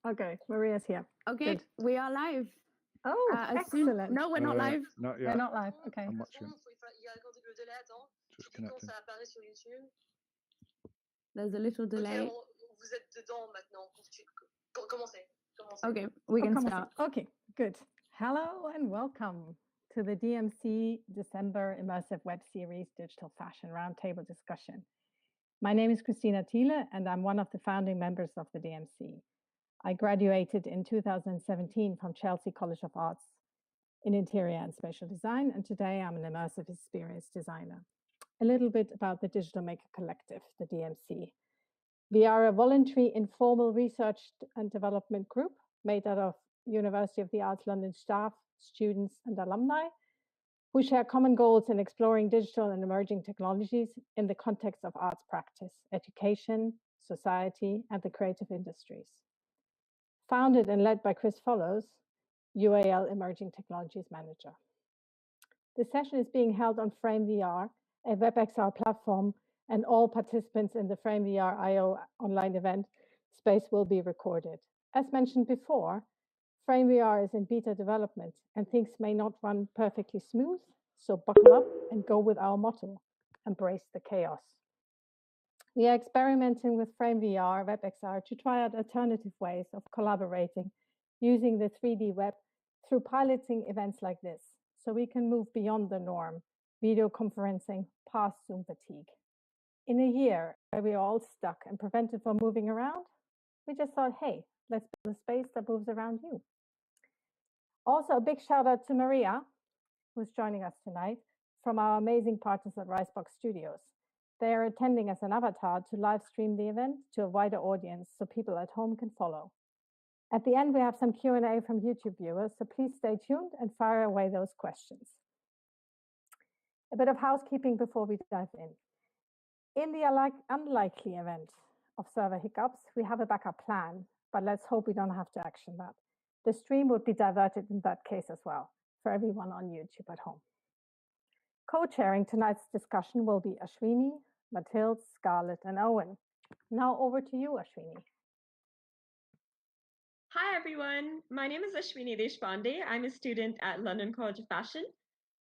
Okay, Maria's here. Okay, Good. we are live. Oh, excellent. No, we're not live. Not yet. We're not live. Okay. I'm watching. Just connecting. There's a little delay. Okay, we can start. Okay, good. Hello and welcome to the DMC December Immersive Web Series Digital Fashion Roundtable Discussion. My name is Kristina Thiele and I'm one of the founding members of the DMC. I graduated in 2017 from Chelsea College of Arts in Interior and Spatial Design, and today I'm an immersive experience designer. A little bit about the Digital Maker Collective, the DMC. We are a voluntary informal research and development group made out of University of the Arts London staff, students and alumni who share common goals in exploring digital and emerging technologies in the context of arts practice, education, society and the creative industries. Founded and led by Chris Follows, UAL Emerging Technologies Manager. This session is being held on Frame VR, a WebXR platform, and all participants in the Frame VR IO online event space will be recorded. As mentioned before, Frame VR is in beta development and things may not run perfectly smooth, so buckle up and go with our motto, embrace the chaos. We are experimenting with Frame VR, WebXR to try out alternative ways of collaborating using the 3D web through piloting events like this, so we can move beyond the norm, video conferencing, past Zoom fatigue. In a year where we are all stuck and prevented from moving around, we just thought, hey, let's build a space that moves around you. Also, a big shout out to Maria, who's joining us tonight, from our amazing partners at Risebox Studios. They are attending as an avatar to live stream the event to a wider audience so people at home can follow. At the end, we have some Q&A from YouTube viewers, so please stay tuned and fire away those questions. A bit of housekeeping before we dive in. In the unlikely event of server hiccups, we have a backup plan, but let's hope we don't have to action that. The stream would be diverted in that case as well, for everyone on YouTube at home. Co-chairing tonight's discussion will be Ashwini, Mathilde, Scarlett, and Owen. Now over to you, Ashwini. Hi everyone, my name is Ashwini Deshpande. I'm a student at London College of Fashion.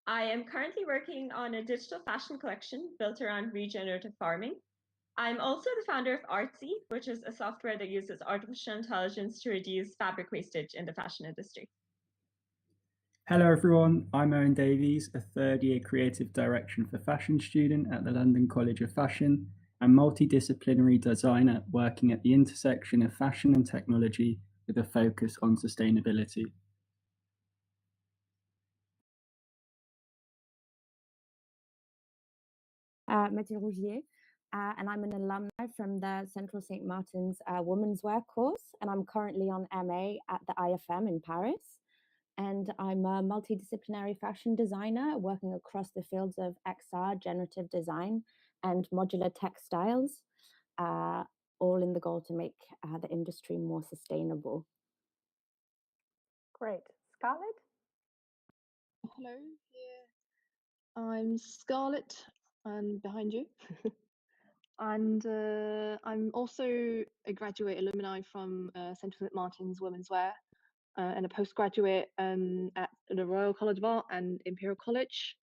I am currently working on a digital fashion collection built around regenerative farming. I'm also the founder of R0UND, which is a software that uses artificial intelligence to reduce fabric wastage in the fashion industry. Hello everyone, I'm Owen Davies, a third-year creative direction for fashion student at the London College of Fashion and multidisciplinary designer working at the intersection of fashion and technology with a focus on sustainability. Mathilde Rougier, and I'm an alumni from the Central St. Martin's Women's Wear course, and I'm currently on MA at the IFM in Paris. And I'm a multidisciplinary fashion designer working across the fields of XR, generative design, and modular textiles, all in the goal to make the industry more sustainable. Great. Scarlett? Hello, here. I'm Scarlett, and behind you. And I'm also a graduate alumni from Central St. Martin's Women's Wear. And a postgraduate at the Royal College of Art and Imperial College.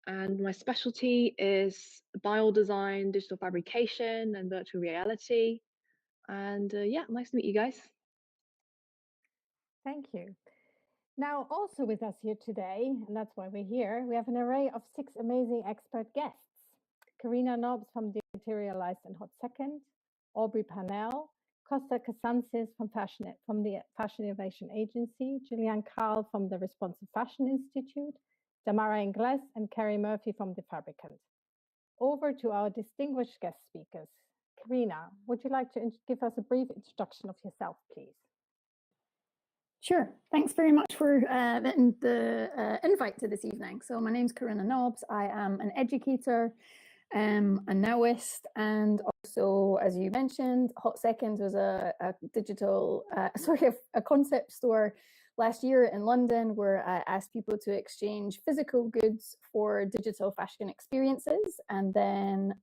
And my specialty is bio design, digital fabrication, and virtual reality. And yeah, nice to meet you guys. Thank you. Now, also with us here today, and that's why we're here, we have an array of 6 amazing expert guests. Karinna Nobbs from Dematerialized and Hot Second, Aubrey Parnell, Costas Kazantzis from the Fashion Innovation Agency, Juliane Kahl from the Responsive Fashion Institute, Damara Inglês and Kerry Murphy from The Fabricant. Over to our distinguished guest speakers. Karinna, would you like to give us a brief introduction of yourself, please? Sure. Thanks very much for the invite to this evening. So my name's Karinna Nobbs. I am an educator, a nowist, and also, as you mentioned, Hot Second was a digital, a concept store last year in London where I asked people to exchange physical goods for digital fashion experiences. And then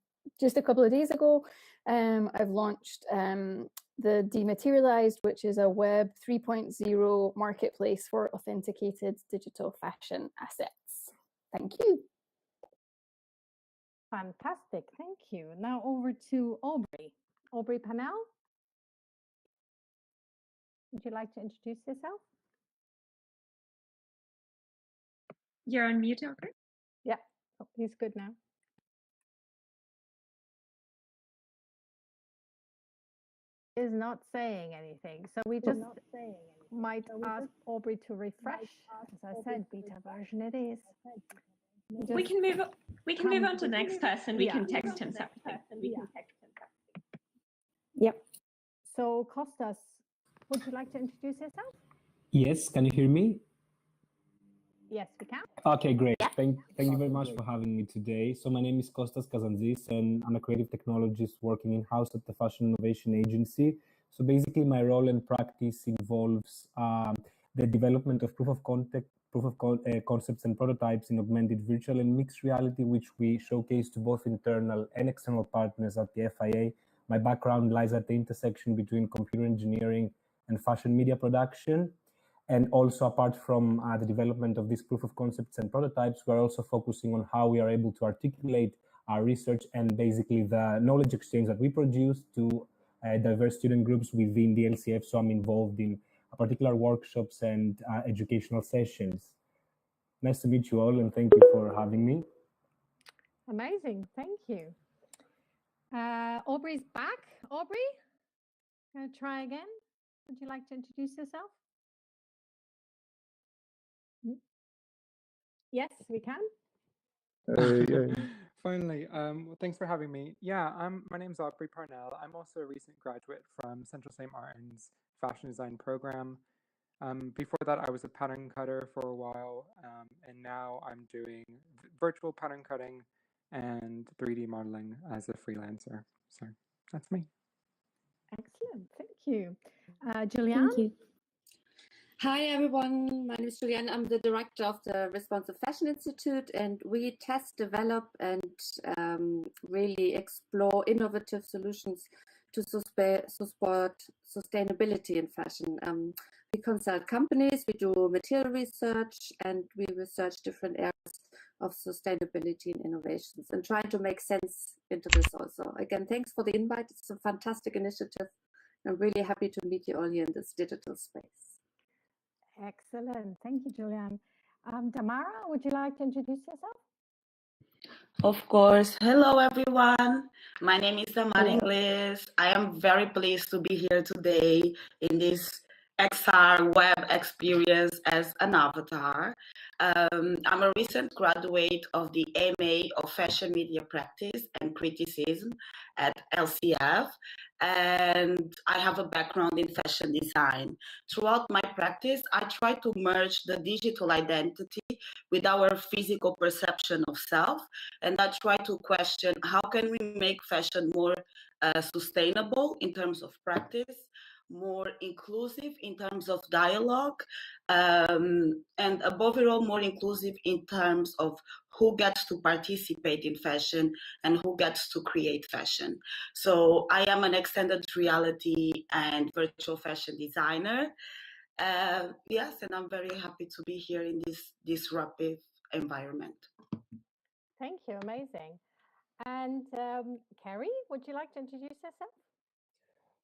just a couple of days ago, I've launched the Dematerialized, which is a Web 3.0 marketplace for authenticated digital fashion assets. Thank you. Fantastic, thank you. Now over to Aubrey. Aubrey Parnell, would you like to introduce yourself? You're on mute, Aubrey. Yeah, oh, he's good now. Is not saying anything, so we just might ask Aubrey to refresh. As I said, beta version it is. We can move on to the next person. We can text him separately. Yep. So Costas, would you like to introduce yourself? Yes, can you hear me? Yes, we can. Okay, great. Thank you very much for having me today. So my name is Costas Kazantzis, and I'm a creative technologist working in-house at the Fashion Innovation Agency. So basically, my role and practice involves the development of concepts and prototypes in augmented virtual and mixed reality, which we showcase to both internal and external partners at the FIA. My background lies at the intersection between computer engineering and fashion media production. And also, apart from the development of these proof of concepts and prototypes, we're also focusing on how we are able to articulate our research and basically the knowledge exchange that we produce to diverse student groups within the LCF. So I'm involved in particular workshops and educational sessions. Nice to meet you all, and thank you for having me. Amazing, thank you. Aubrey's back. Aubrey, gonna try again. Would you like to introduce yourself? Yes, we can. Yeah. Finally, well, thanks for having me. Yeah, my name's Aubrey Parnell. I'm also a recent graduate from Central St. Martin's fashion design program. Before that, I was a pattern cutter for a while, and now I'm doing virtual pattern cutting and 3D modeling as a freelancer. So that's me. Excellent, thank you. Juliane? Thank you. Hi, everyone. My name is Juliane. I'm the director of the Responsive Fashion Institute, and we test, develop, and really explore innovative solutions to support sustainability in fashion. We consult companies, we do material research, and we research different areas of sustainability and innovations and trying to make sense into this also. Again, thanks for the invite. It's a fantastic initiative. I'm really happy to meet you all here in this digital space. Excellent. Thank you, Juliane. Damara, would you like to introduce yourself? Of course. Hello, everyone. My name is Damara Inglês. I am very pleased to be here today in this XR web experience as an avatar. I'm a recent graduate of the MA of Fashion Media Practice and Criticism at LCF, and I have a background in fashion design. Throughout my practice, I try to merge the digital identity with our physical perception of self, and I try to question how can we make fashion more sustainable in terms of practice, more inclusive in terms of dialogue, and above all, more inclusive in terms of who gets to participate in fashion and who gets to create fashion. So I am an extended reality and virtual fashion designer. Yes, and I'm very happy to be here in this disruptive environment. Thank you, amazing. And Kerry, would you like to introduce yourself?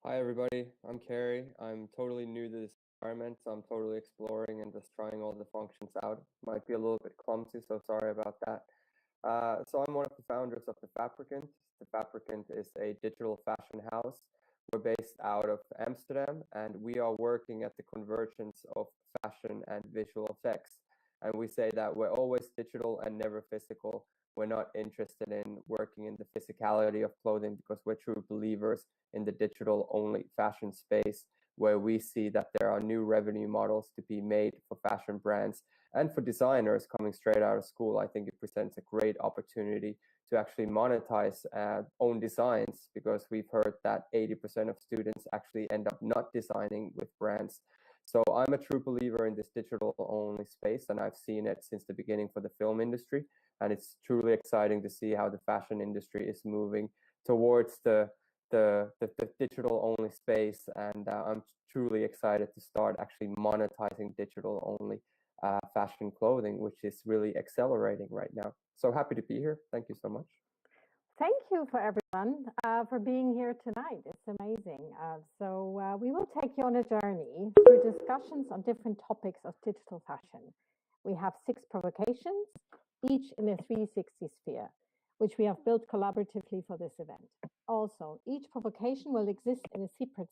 Hi, everybody. I'm Kerry. I'm totally new to this environment, so I'm totally exploring and just trying all the functions out. Might be a little bit clumsy, so sorry about that. So I'm one of the founders of The Fabricant. The Fabricant is a digital fashion house. We're based out of Amsterdam, and we are working at the convergence of fashion and visual effects. And we say that we're always digital and never physical. We're not interested in working in the physicality of clothing because we're true believers in the digital only fashion space, where we see that there are new revenue models to be made for fashion brands and for designers coming straight out of school. I think it presents a great opportunity to actually monetize own designs, because we've heard that 80% of students actually end up not designing with brands. So I'm a true believer in this digital only space, and I've seen it since the beginning for the film industry. and it's truly exciting to see how the fashion industry is moving towards the digital only space, and I'm truly excited to start actually monetizing digital only fashion clothing, which is really accelerating right now. So happy to be here. Thank you so much. Thank you for everyone for being here tonight. It's amazing. So we will take you on a journey through discussions on different topics of digital fashion. We have 6 provocations, each in a 360 sphere, which we have built collaboratively for this event. Also, each provocation will exist in a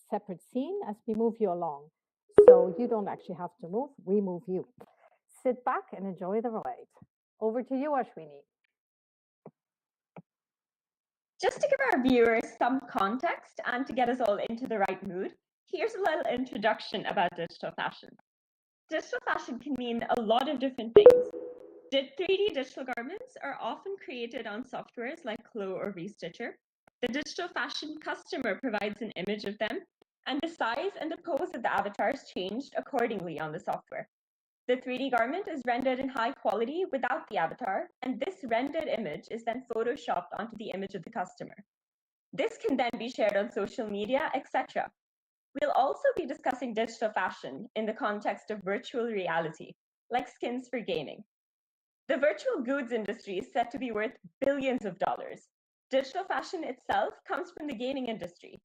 separate scene as we move you along. So you don't actually have to move, we move you. Sit back and enjoy the ride. Over to you, Ashwini. Just to give our viewers some context and to get us all into the right mood, here's a little introduction about digital fashion. Digital fashion can mean a lot of different things. 3D digital garments are often created on softwares like Clo or Restitcher. The digital fashion customer provides an image of them, and the size and the pose of the avatar is changed accordingly on the software. The 3D garment is rendered in high quality without the avatar, and this rendered image is then photoshopped onto the image of the customer. This can then be shared on social media, etc. We'll also be discussing digital fashion in the context of virtual reality, like skins for gaming. The virtual goods industry is said to be worth billions of dollars. Digital fashion itself comes from the gaming industry.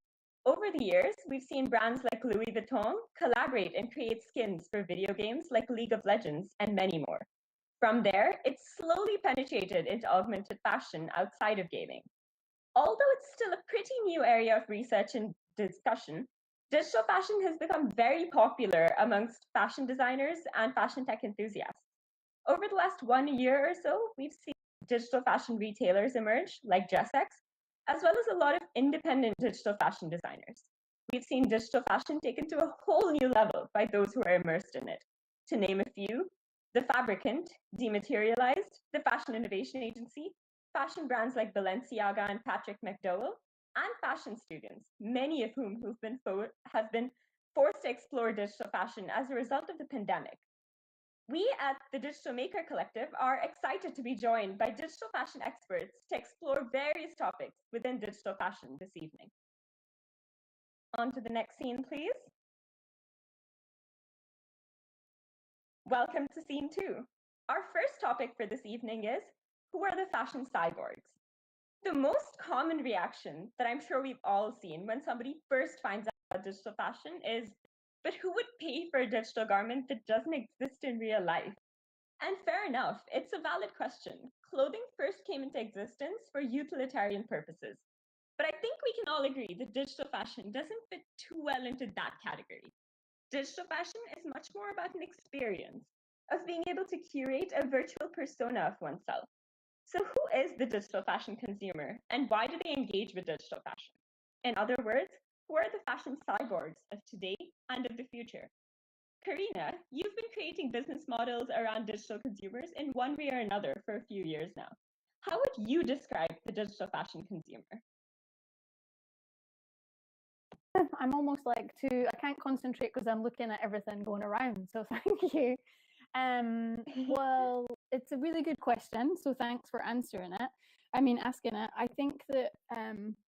Over the years, we've seen brands like Louis Vuitton collaborate and create skins for video games like League of Legends and many more. From there, it's slowly penetrated into augmented fashion outside of gaming. Although it's still a pretty new area of research and discussion, digital fashion has become very popular amongst fashion designers and fashion tech enthusiasts. Over the last 1 year or so, we've seen digital fashion retailers emerge, like DressX, as well as a lot of independent digital fashion designers. We've seen digital fashion taken to a whole new level by those who are immersed in it. To name a few, The Fabricant, Dematerialized, the Fashion Innovation Agency, fashion brands like Balenciaga and Patrick McDowell, and fashion students, many of whom have been forced to explore digital fashion as a result of the pandemic. We at the Digital Maker Collective are excited to be joined by digital fashion experts to explore various topics within digital fashion this evening. On to the next scene, please. Welcome to scene 2. Our first topic for this evening is, who are the fashion cyborgs? The most common reaction that I'm sure we've all seen when somebody first finds out about digital fashion is, but who would pay for a digital garment that doesn't exist in real life? And fair enough, it's a valid question. Clothing first came into existence for utilitarian purposes. But I think we can all agree that digital fashion doesn't fit too well into that category. Digital fashion is much more about an experience, of being able to curate a virtual persona of oneself. So who is the digital fashion consumer, and why do they engage with digital fashion? In other words, who are the fashion cyborgs of today and of the future? Karinna, you've been creating business models around digital consumers in one way or another for a few years now. How would you describe the digital fashion consumer? I'm almost like I can't concentrate because I'm looking at everything going around. So thank you. Well, it's a really good question. So thanks for answering it. Asking it. I think that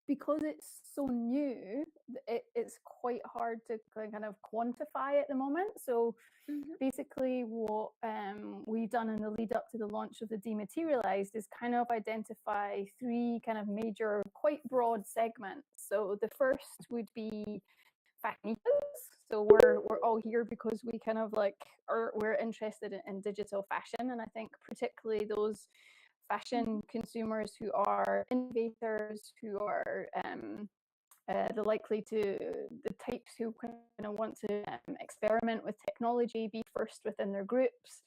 because it's so new, it's quite hard to kind of quantify at the moment. So basically what we've done in the lead up to the launch of the Dematerialized is kind of identify 3 kind of major, quite broad segments. So the first would be fashionistas. So we're all here because we kind of we're interested in digital fashion, and I think particularly those fashion consumers who are innovators, who are the types who kind of want to experiment with technology, be first within their groups,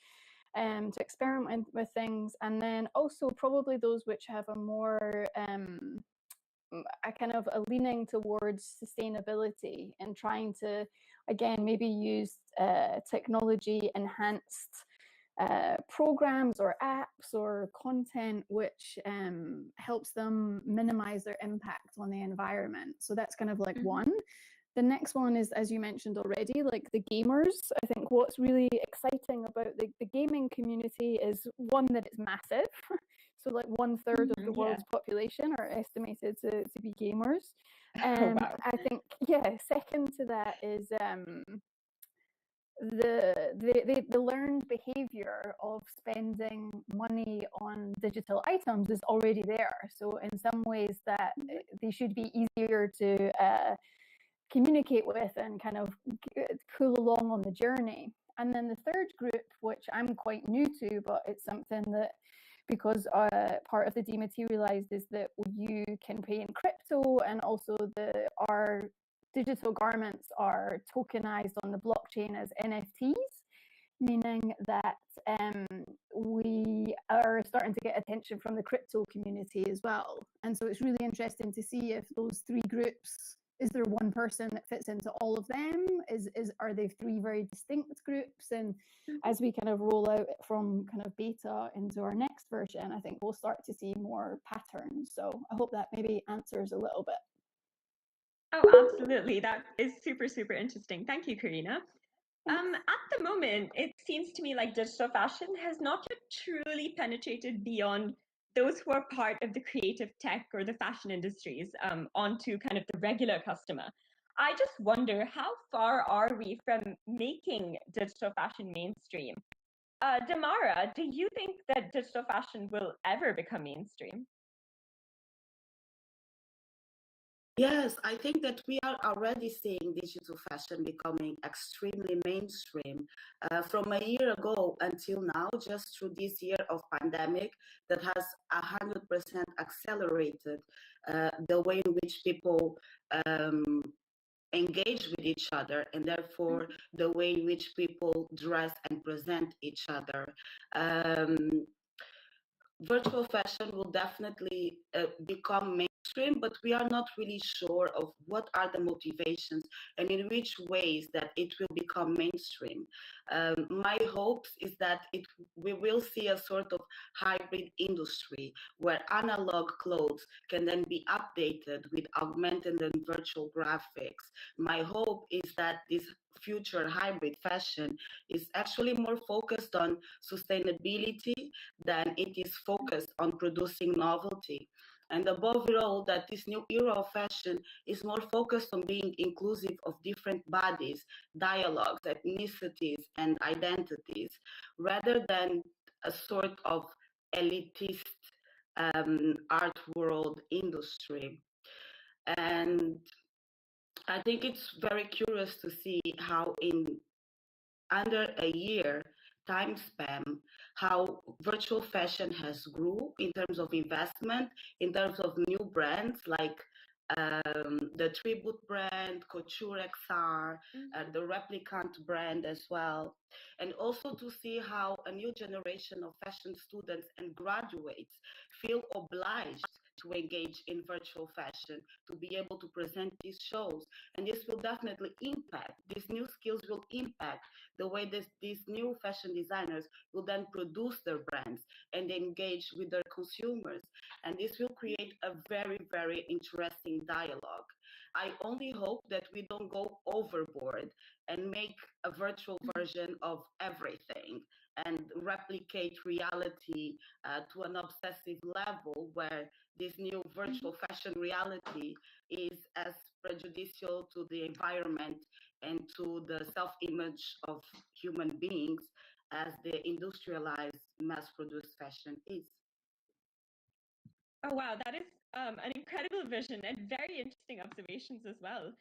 to experiment with things, and then also probably those which have a more a kind of a leaning towards sustainability and trying to, again, maybe use technology enhanced programs or apps or content which helps them minimize their impact on the environment. So that's kind of like one. The next one is, as you mentioned already, like the gamers. I think what's really exciting about the gaming community is, one, that it's massive. So like 1/3 of the world's population are estimated to be gamers. Wow. I think, yeah, second to that is the learned behavior of spending money on digital items is already there. So in some ways that they should be easier to communicate with and kind of pull along on the journey. And then the third group, which I'm quite new to, but it's something that, because part of the dematerialized is that you can pay in crypto, and also our digital garments are tokenized on the blockchain as NFTs, meaning that we are starting to get attention from the crypto community as well. And so it's really interesting to see if those three groups, is there one person that fits into all of them? Are they three very distinct groups? And as we kind of roll out from kind of beta into our next version, I think we'll start to see more patterns. So I hope that maybe answers a little bit. Oh, absolutely. That is super, super interesting. Thank you, Karinna. At the moment, it seems to me like digital fashion has not yet truly penetrated beyond those who are part of the creative tech or the fashion industries onto kind of the regular customer. I just wonder, how far are we from making digital fashion mainstream? Damara, do you think that digital fashion will ever become mainstream? Yes, I think that we are already seeing digital fashion becoming extremely mainstream. From a year ago until now, just through this year of pandemic, that has 100% accelerated the way in which people engage with each other, and therefore the way in which people dress and present each other. Virtual fashion will definitely become mainstream, but we are not really sure of what are the motivations and in which ways that it will become mainstream. My hopes is that we will see a sort of hybrid industry where analog clothes can then be updated with augmented and virtual graphics. My hope is that this future hybrid fashion is actually more focused on sustainability than it is focused on producing novelty. And above all, that this new era of fashion is more focused on being inclusive of different bodies, dialogues, ethnicities, and identities, rather than a sort of elitist art world industry. And I think it's very curious to see how in under a year time span, how virtual fashion has grew in terms of investment, in terms of new brands like the Tribute brand, Couture XR, the Replicant brand as well. And also to see how a new generation of fashion students and graduates feel obliged to engage in virtual fashion, to be able to present these shows. And this will definitely impact, these new skills will impact the way these new fashion designers will then produce their brands and engage with their consumers. And this will create a very, very interesting dialogue. I only hope that we don't go overboard and make a virtual version of everything and replicate reality to an obsessive level where this new virtual fashion reality is as prejudicial to the environment and to the self-image of human beings as the industrialized, mass-produced fashion is. Oh, wow, that is an incredible vision and very interesting observations as well.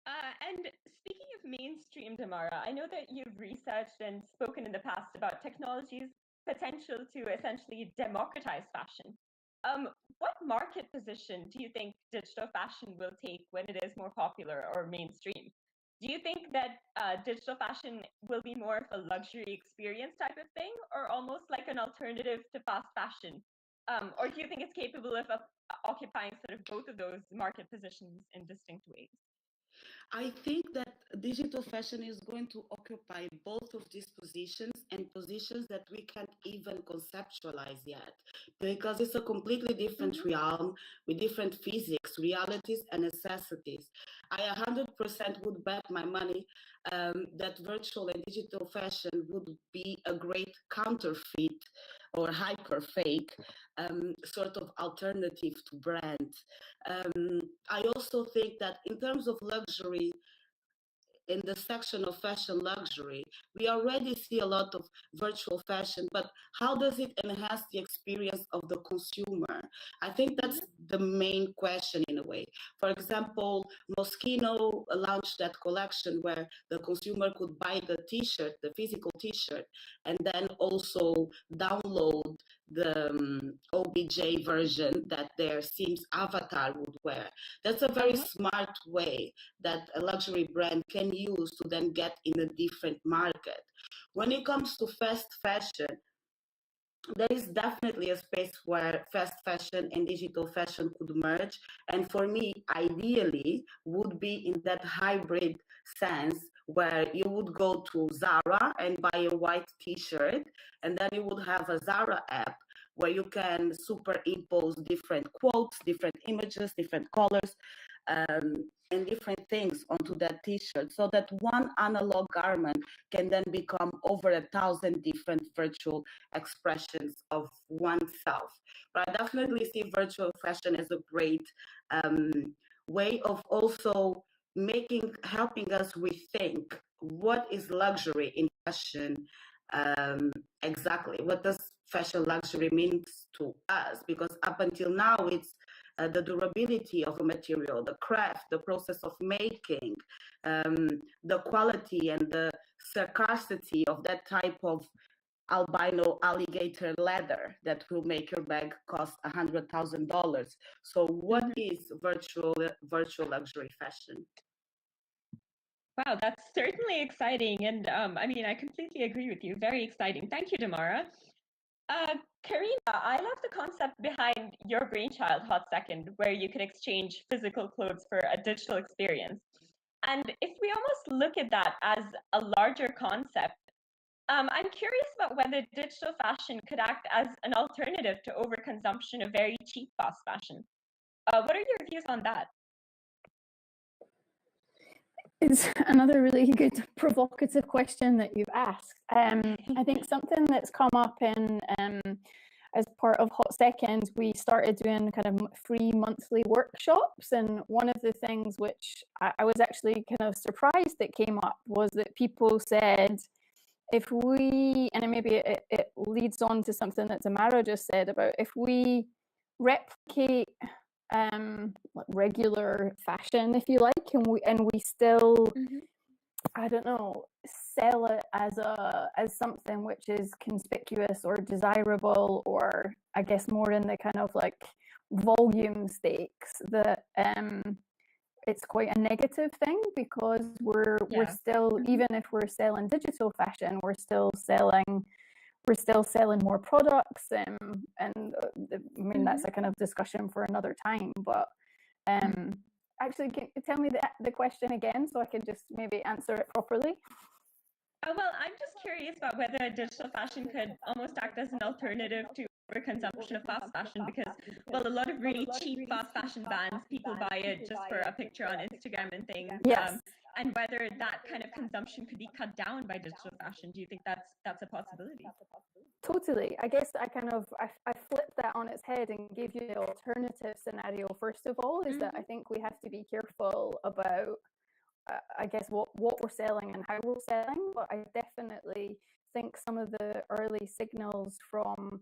And speaking of mainstream, Damara, I know that you've researched and spoken in the past about technology's potential to essentially democratize fashion. What market position do you think digital fashion will take when it is more popular or mainstream? Do you think that digital fashion will be more of a luxury experience type of thing, or almost like an alternative to fast fashion? Or do you think it's capable of occupying sort of both of those market positions in distinct ways? I think that digital fashion is going to occupy both of these positions, and positions that we can't even conceptualize yet, because it's a completely different realm with different physics, realities, and necessities. I 100% would bet my money that virtual and digital fashion would be a great counterfeit or hyper fake sort of alternative to brands. I also think that in terms of luxury, in the section of fashion luxury, we already see a lot of virtual fashion, but how does it enhance the experience of the consumer? I think that's the main question in a way. For example, Moschino launched that collection where the consumer could buy the t-shirt, the physical t-shirt, and then also download the OBJ version that their Sims avatar would wear. That's a very smart way that a luxury brand can use to then get in a different market. When it comes to fast fashion, there is definitely a space where fast fashion and digital fashion could merge. And for me, ideally, would be in that hybrid sense where you would go to Zara and buy a white t-shirt, and then you would have a Zara app where you can superimpose different quotes, different images, different colors, and different things onto that t-shirt, so that one analog garment can then become over 1,000 different virtual expressions of oneself. But I definitely see virtual fashion as a great way of also helping us rethink what is luxury in fashion. Exactly, what does fashion luxury means to us? Because up until now, it's the durability of a material, the craft, the process of making, the quality and the scarcity of that type of albino alligator leather that will make your bag cost $100,000. So what is virtual luxury fashion? Wow, that's certainly exciting. And I mean, I completely agree with you. Very exciting. Thank you, Damara. Karinna, I love the concept behind your brainchild, Hot Second, where you could exchange physical clothes for a digital experience. And if we almost look at that as a larger concept, I'm curious about whether digital fashion could act as an alternative to overconsumption of very cheap fast fashion. What are your views on that? It's another really good provocative question that you've asked. I think something that's come up in as part of Hot Second, we started doing kind of free monthly workshops, and one of the things which I was actually kind of surprised that came up was that people said, if we, and maybe it leads on to something that Damara just said about, if we replicate regular fashion, if you like, and we still I don't know, sell it as something which is conspicuous or desirable, or I guess more in the kind of like volume stakes, that it's quite a negative thing, because we're still, even if we're selling digital fashion, we're still selling more products, and I mean that's a kind of discussion for another time. But actually, can you tell me the question again so I can just maybe answer it properly? Well, I'm just curious about whether digital fashion could almost act as an alternative to overconsumption of fast fashion, because, well, a lot of really cheap fast fashion brands, people buy it just for a picture on Instagram and things. Yes. And whether that kind of consumption could be cut down by digital fashion. Do you think that's a possibility? Totally. I guess I flipped that on its head and gave you the alternative scenario. First of all, is that I think we have to be careful about I guess what we're selling and how we're selling, but I definitely think some of the early signals from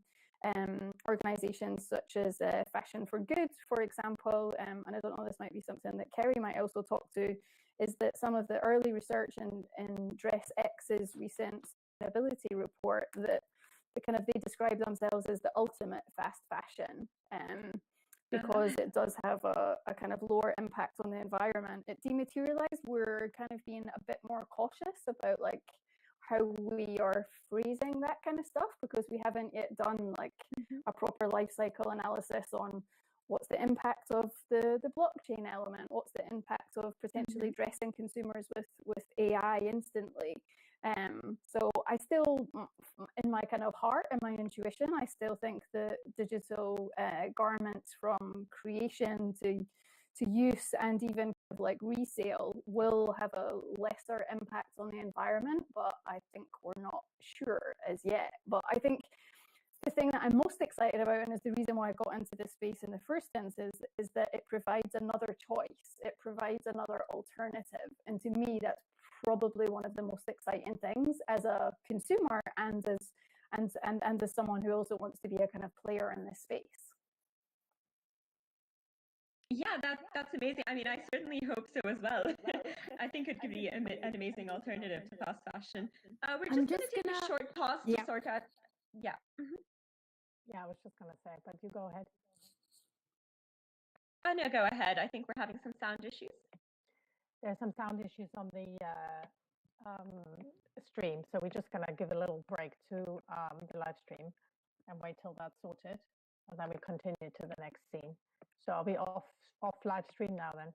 organizations such as Fashion for Good, for example, and I don't know, this might be something that Kerry might also talk to, is that some of the early research in Dress X's recent sustainability report, that they describe themselves as the ultimate fast fashion. Because it does have a kind of lower impact on the environment. It dematerialized, we're kind of being a bit more cautious about like how we are phrasing that kind of stuff, because we haven't yet done like a proper life cycle analysis on What's the impact of the blockchain element? What's the impact of potentially dressing consumers with AI instantly? So I still, in my kind of heart and my intuition, I still think that digital garments from creation to use and even like resale will have a lesser impact on the environment, but I think we're not sure as yet. But I think the thing that I'm most excited about, and is the reason why I got into this space in the first instance, is that it provides another choice. It provides another alternative. And to me, that's probably one of the most exciting things as a consumer and as someone who also wants to be a kind of player in this space. Yeah, that's amazing. I mean, I certainly hope so as well. I think it could be an amazing alternative to fast fashion. We're just going to take a short pause to sort out. Yeah. Yeah, I was just going to say, but you go ahead. Oh, no, go ahead. I think we're having some sound issues. There's some sound issues on the stream, so we're just going to give a little break to the live stream and wait till that's sorted, and then we continue to the next scene. So I'll be off live stream now then.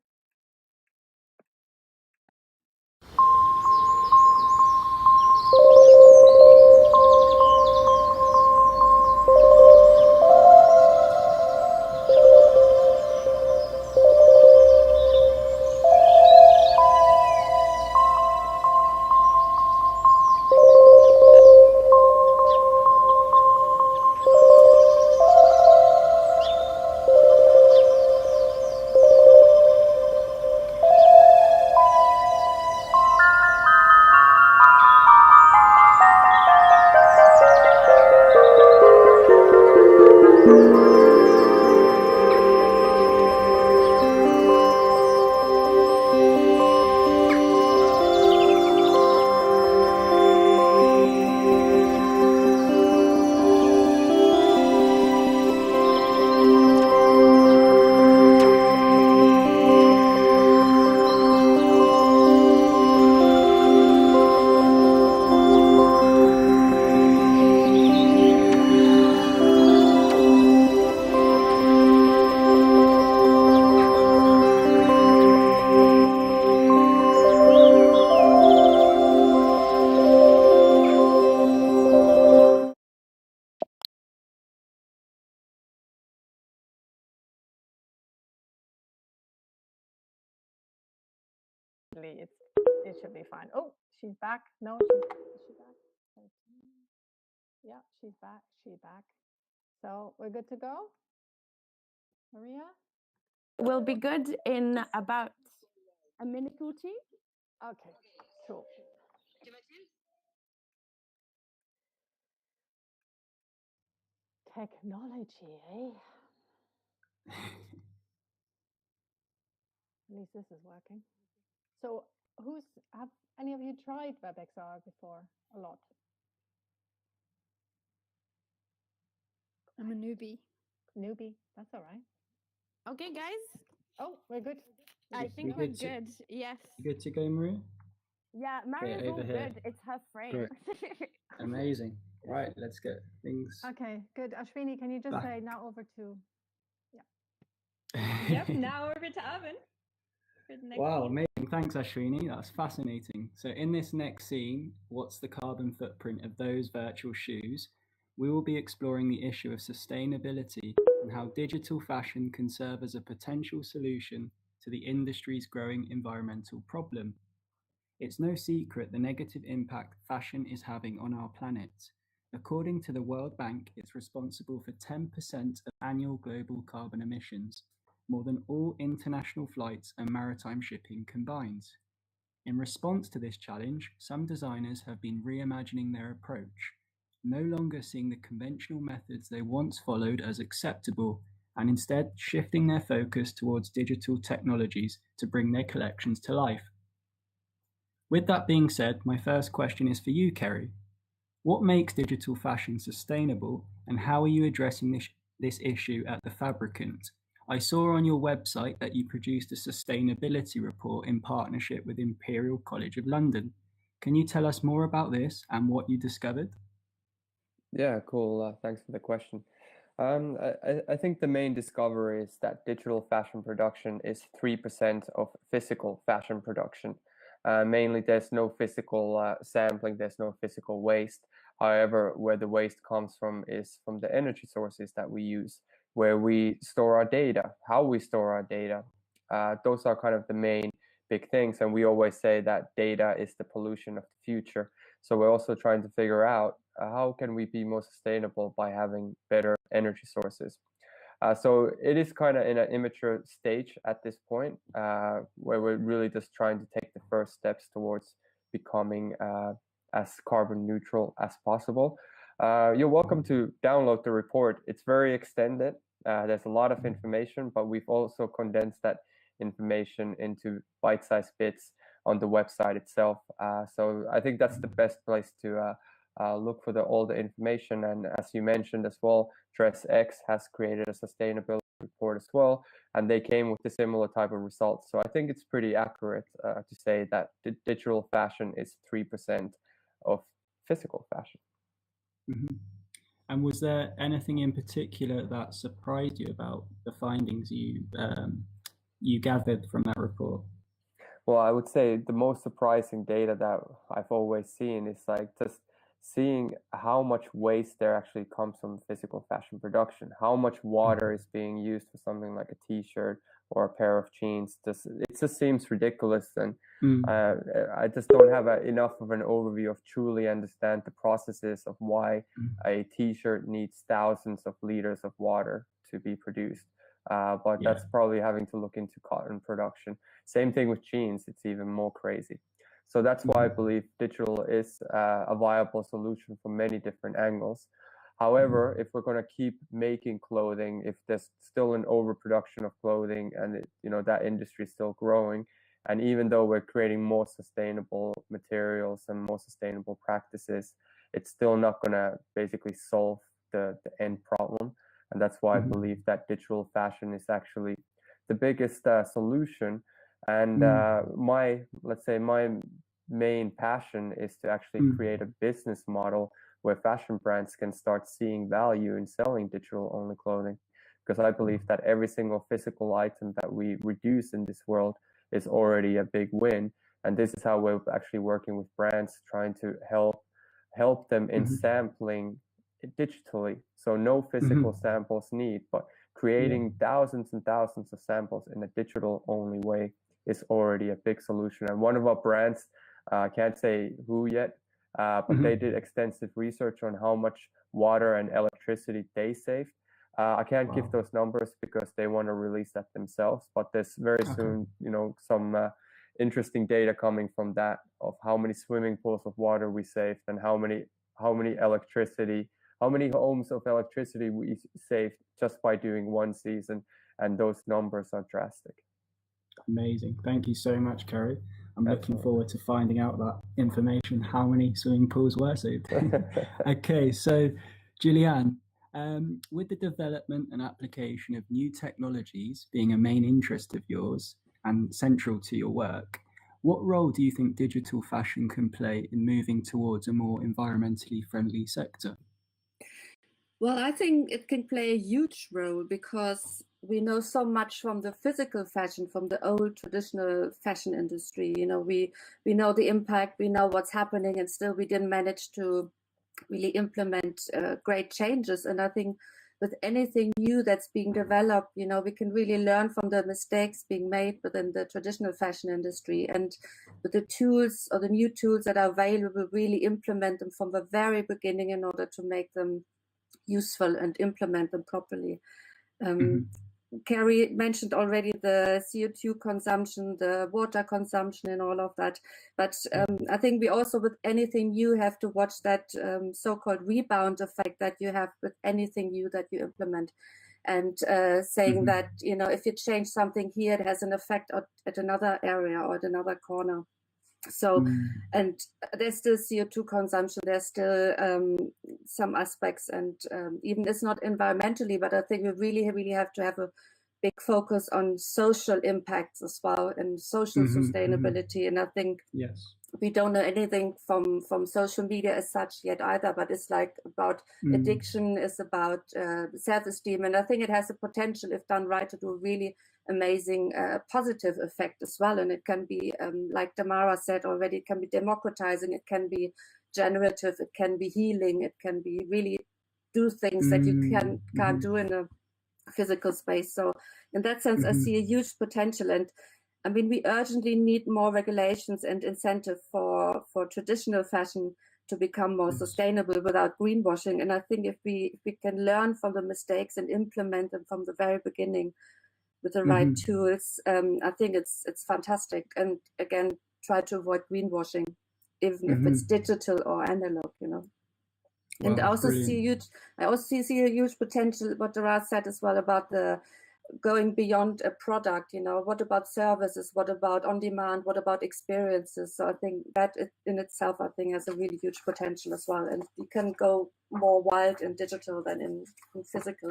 It should be fine. Oh, she's back. No, is she back? Yeah, she's back. She's back. So we're good to go, Maria? We'll be good in about a minute or two. Okay, cool. Technology, eh? At least this is working. So have any of you tried WebXR before? A lot. I'm a newbie. Newbie, that's all right. Okay, guys. Oh, we're good. I think we're good. Yes. You good to go, Maria? Yeah, Maria's all good. It's her frame. Amazing. Right, let's get things. Okay, good. Ashwini, can you just say now over to? Yeah. Yep. Now over to Owen. Wow, amazing. Thanks, Ashwini. That's fascinating. So in this next scene, what's the carbon footprint of those virtual shoes? We will be exploring the issue of sustainability and how digital fashion can serve as a potential solution to the industry's growing environmental problem. It's no secret the negative impact fashion is having on our planet. According to the World Bank, it's responsible for 10% of annual global carbon emissions, more than all international flights and maritime shipping combined. In response to this challenge, some designers have been reimagining their approach, no longer seeing the conventional methods they once followed as acceptable, and instead shifting their focus towards digital technologies to bring their collections to life. With that being said, my first question is for you, Kerry. What makes digital fashion sustainable, and how are you addressing this issue at The Fabricant? I saw on your website that you produced a sustainability report in partnership with Imperial College of London. Can you tell us more about this and what you discovered? Yeah, cool. Thanks for the question. I think the main discovery is that digital fashion production is 3% of physical fashion production. Mainly, there's no physical sampling, there's no physical waste. However, where the waste comes from is from the energy sources that we use, where we store our data, how we store our data. Those are kind of the main big things. And we always say that data is the pollution of the future. So we're also trying to figure out how can we be more sustainable by having better energy sources. So it is kind of in an immature stage at this point, where we're really just trying to take the first steps towards becoming as carbon neutral as possible. You're welcome to download the report. It's very extended. There's a lot of information, but we've also condensed that information into bite-sized bits on the website itself. So I think that's the best place to look for all the information. And as you mentioned as well, DressX has created a sustainability report as well, and they came with a similar type of results. So I think it's pretty accurate to say that digital fashion is 3% of physical fashion. Mm-hmm. And was there anything in particular that surprised you about the findings you gathered from that report? Well, I would say the most surprising data that I've always seen is like just seeing how much waste there actually comes from physical fashion production, how much water is being used for something like a t-shirt or a pair of jeans. It just seems ridiculous, and I just don't have enough of an overview of truly understand the processes of why a t-shirt needs thousands of liters of water to be produced. But that's probably having to look into cotton production. Same thing with jeans, it's even more crazy. So that's why I believe digital is a viable solution from many different angles. However, if we're going to keep making clothing, if there's still an overproduction of clothing and that industry is still growing, and even though we're creating more sustainable materials and more sustainable practices, it's still not going to basically solve the end problem. And that's why I believe that digital fashion is actually the biggest solution. And my main passion is to actually create a business model where fashion brands can start seeing value in selling digital only clothing. Because I believe that every single physical item that we reduce in this world is already a big win. And this is how we're actually working with brands, trying to help them in sampling digitally. So no physical samples need, but creating thousands and thousands of samples in a digital only way is already a big solution. And one of our brands, can't say who yet, but they did extensive research on how much water and electricity they saved. I can't give those numbers because they want to release that themselves, but there's very soon, some interesting data coming from that of how many swimming pools of water we saved and how many homes of electricity we saved just by doing one season, and those numbers are drastic. Amazing. Thank you so much, Kerry. I'm looking forward to finding out that information, how many swimming pools were saved. Okay, so Juliane, with the development and application of new technologies being a main interest of yours and central to your work, what role do you think digital fashion can play in moving towards a more environmentally friendly sector? Well, I think it can play a huge role because we know so much from the physical fashion, from the old traditional fashion industry. We know the impact, we know what's happening, and still we didn't manage to really implement great changes. And I think with anything new that's being developed, we can really learn from the mistakes being made within the traditional fashion industry, and with the tools or the new tools that are available, really implement them from the very beginning in order to make them useful and implement them properly. Kerry mentioned already the CO2 consumption, the water consumption and all of that. But I think we also, with anything new, have to watch that so-called rebound effect that you have with anything new that you implement. And saying that, if you change something here, it has an effect at another area or at another corner. So, and there's still CO2 consumption, there's still some aspects, and even it's not environmentally, but I think we really have to have a big focus on social impacts as well and social sustainability. And I think we don't know anything from social media as such yet either, but it's like about addiction, is about self-esteem. And I think it has the potential, if done right, to do really amazing positive effect as well. And it can be, like Damara said already, it can be democratizing, it can be generative, it can be healing, it can be really do things that you can't do in a physical space. So in that sense, I see a huge potential. And I mean, we urgently need more regulations and incentive for traditional fashion to become more sustainable without greenwashing. And I think if we can learn from the mistakes and implement them from the very beginning with the right tools, I think it's fantastic. And again, try to avoid greenwashing, even if it's digital or analog, you know. And I also see a huge potential, what Dara said as well, about the going beyond a product, you know, what about services, what about on demand, what about experiences? So I think that in itself, I think, has a really huge potential as well. And you can go more wild in digital than in physical.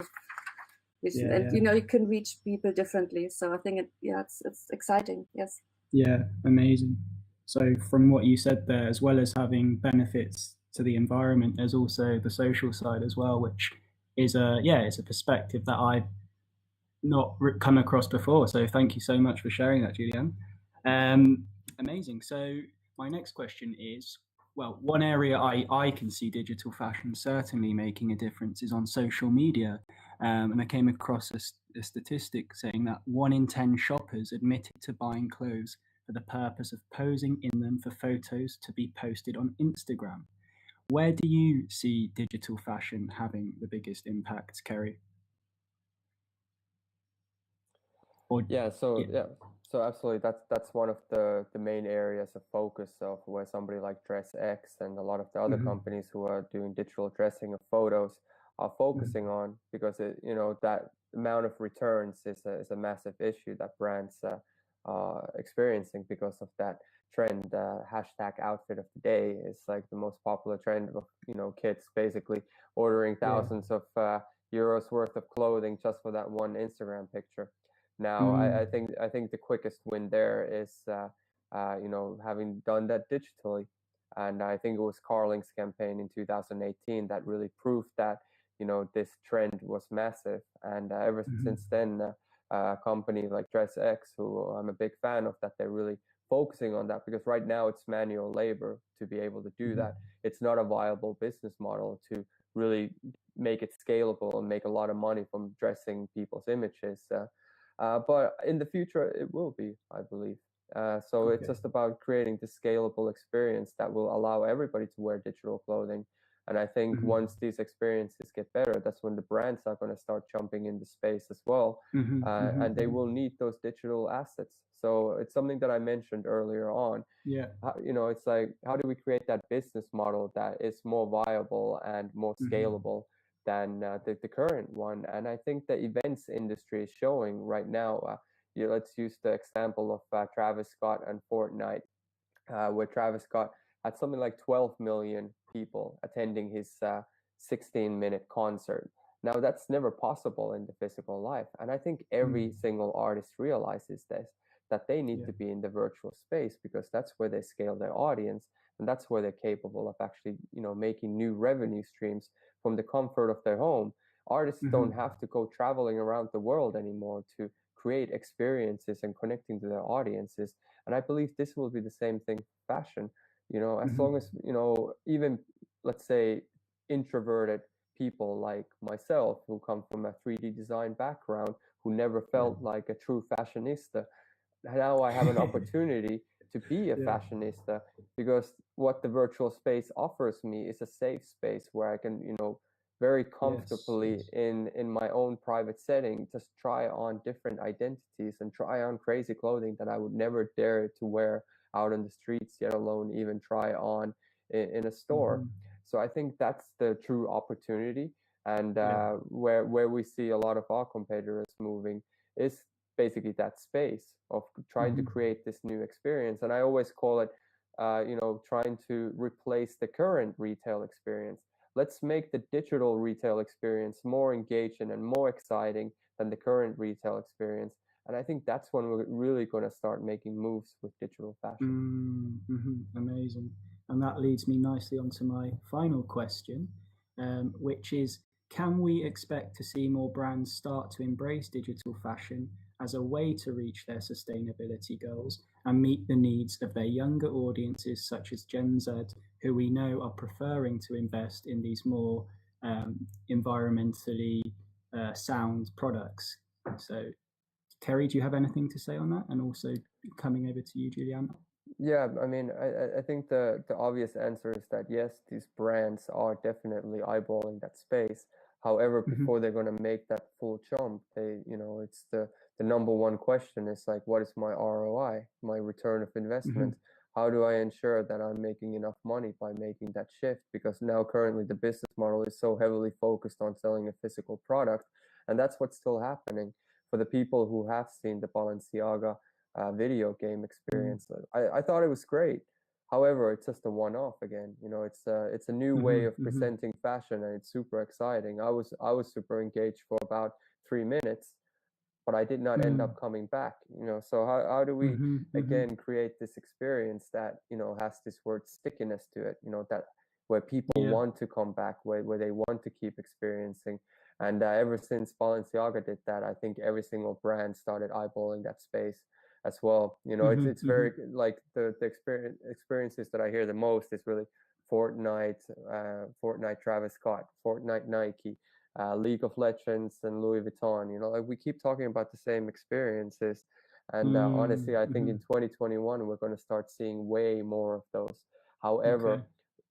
And you know, you can reach people differently. So I think it's exciting. Yes. Yeah, amazing. So from what you said there, as well as having benefits to the environment, there's also the social side as well, which is it's a perspective that I've not come across before. So thank you so much for sharing that, Juliane. Amazing. So my next question is, well, one area I can see digital fashion certainly making a difference is on social media. And I came across a statistic saying that 1 in 10 shoppers admitted to buying clothes for the purpose of posing in them for photos to be posted on Instagram. Where do you see digital fashion having the biggest impact, Kerry? So absolutely, that's one of the main areas of focus of where somebody like DressX and a lot of the other companies who are doing digital dressing of photos are focusing on, because that amount of returns is a massive issue that brands are experiencing because of that trend. Hashtag outfit of the day is like the most popular trend of kids basically ordering thousands of euros worth of clothing just for that one Instagram picture. Now, I think the quickest win there is having done that digitally, and I think it was Carling's campaign in 2018 that really proved that this trend was massive, and ever since then, a company like DressX, who I'm a big fan of, that they're really focusing on that, because right now it's manual labor to be able to do that. It's not a viable business model to really make it scalable and make a lot of money from dressing people's images. But in the future, it will be, I believe. It's just about creating the scalable experience that will allow everybody to wear digital clothing. And I think once these experiences get better, that's when the brands are going to start jumping into space as well. And they will need those digital assets. So it's something that I mentioned earlier on. It's like, how do we create that business model that is more viable and more scalable than the current one? And I think the events industry is showing right now. Let's use the example of Travis Scott and Fortnite, where Travis Scott had something like 12 million people attending his 16-minute concert. Now, that's never possible in the physical life. And I think every single artist realizes this, that they need to be in the virtual space, because that's where they scale their audience, and that's where they're capable of actually, making new revenue streams from the comfort of their home. Artists don't have to go traveling around the world anymore to create experiences and connecting to their audiences. And I believe this will be the same thing for fashion. As long as, even, let's say, introverted people like myself, who come from a 3D design background, who never felt like a true fashionista, now I have an opportunity to be a fashionista, because what the virtual space offers me is a safe space where I can, very comfortably in my own private setting, just try on different identities and try on crazy clothing that I would never dare to wear out in the streets, yet alone even try on in a store. So I think that's the true opportunity, and where we see a lot of our competitors moving is basically that space of trying to create this new experience. And I always call it, trying to replace the current retail experience. Let's make the digital retail experience more engaging and more exciting than the current retail experience. And I think that's when we're really going to start making moves with digital fashion. Amazing. And that leads me nicely onto my final question, which is, can we expect to see more brands start to embrace digital fashion as a way to reach their sustainability goals and meet the needs of their younger audiences, such as Gen Z, who we know are preferring to invest in these more environmentally sound products? So, Kerry, do you have anything to say on that? And also coming over to you, Juliane. Yeah, I mean, I think the obvious answer is that yes, these brands are definitely eyeballing that space. However, before they're going to make that full jump, it's the number one question is like, what is my ROI, my return of investment? How do I ensure that I'm making enough money by making that shift? Because now currently the business model is so heavily focused on selling a physical product, and that's what's still happening. For the people who have seen the Balenciaga video game experience, I thought it was great. However, it's just a one-off again. It's a new way of presenting fashion, and it's super exciting. I was super engaged for about 3 minutes, but I did not end up coming back. So how do we again create this experience that has this word stickiness to it? That where people want to come back, where they want to keep experiencing. And ever since Balenciaga did that, I think every single brand started eyeballing that space as well. It's very like the experiences that I hear the most is really Fortnite Travis Scott, Fortnite Nike, League of Legends and Louis Vuitton. Like we keep talking about the same experiences, and honestly, I think in 2021 we're going to start seeing way more of those. However,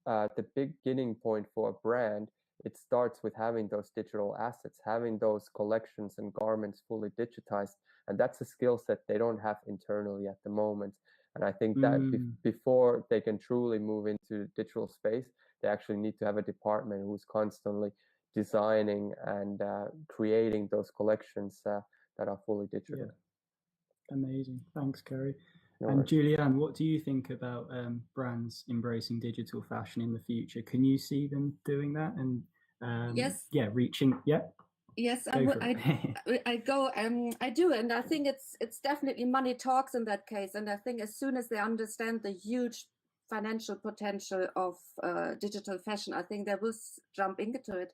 the beginning point for a brand, it starts with having those digital assets, having those collections and garments fully digitized. And that's a skill set they don't have internally at the moment. And I think that before they can truly move into digital space, they actually need to have a department who's constantly designing and creating those collections that are fully digital. Yeah. Amazing. Thanks, Kerry. And Juliane, what do you think about brands embracing digital fashion in the future? Can you see them doing that and reaching? Yes, I do, and I think it's definitely money talks in that case. And I think as soon as they understand the huge financial potential of digital fashion, I think they will jump into it.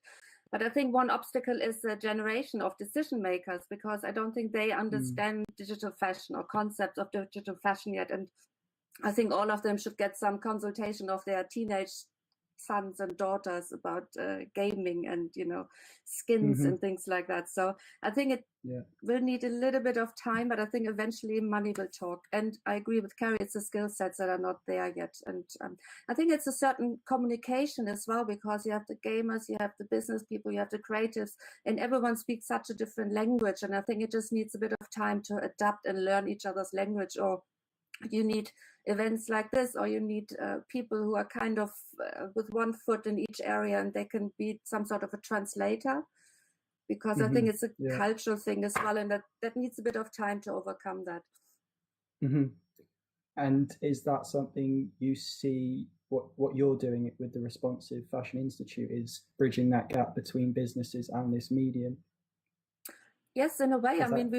But I think one obstacle is the generation of decision makers, because I don't think they understand digital fashion or concepts of digital fashion yet. And I think all of them should get some consultation of their teenage sons and daughters about gaming and skins and things like that. So I think it will need a little bit of time, but I think eventually money will talk. And I agree with Kerry, it's the skill sets that are not there yet. And I think it's a certain communication as well, because you have the gamers, you have the business people, you have the creatives, and everyone speaks such a different language. And I think it just needs a bit of time to adapt and learn each other's language. Or you need events like this, or you need people who are kind of with one foot in each area, and they can be some sort of a translator, because I think it's a cultural thing as well, and that needs a bit of time to overcome that. And is that something you see what you're doing with the Responsive Fashion Institute, is bridging that gap between businesses and this medium? Yes, in a way. I mean,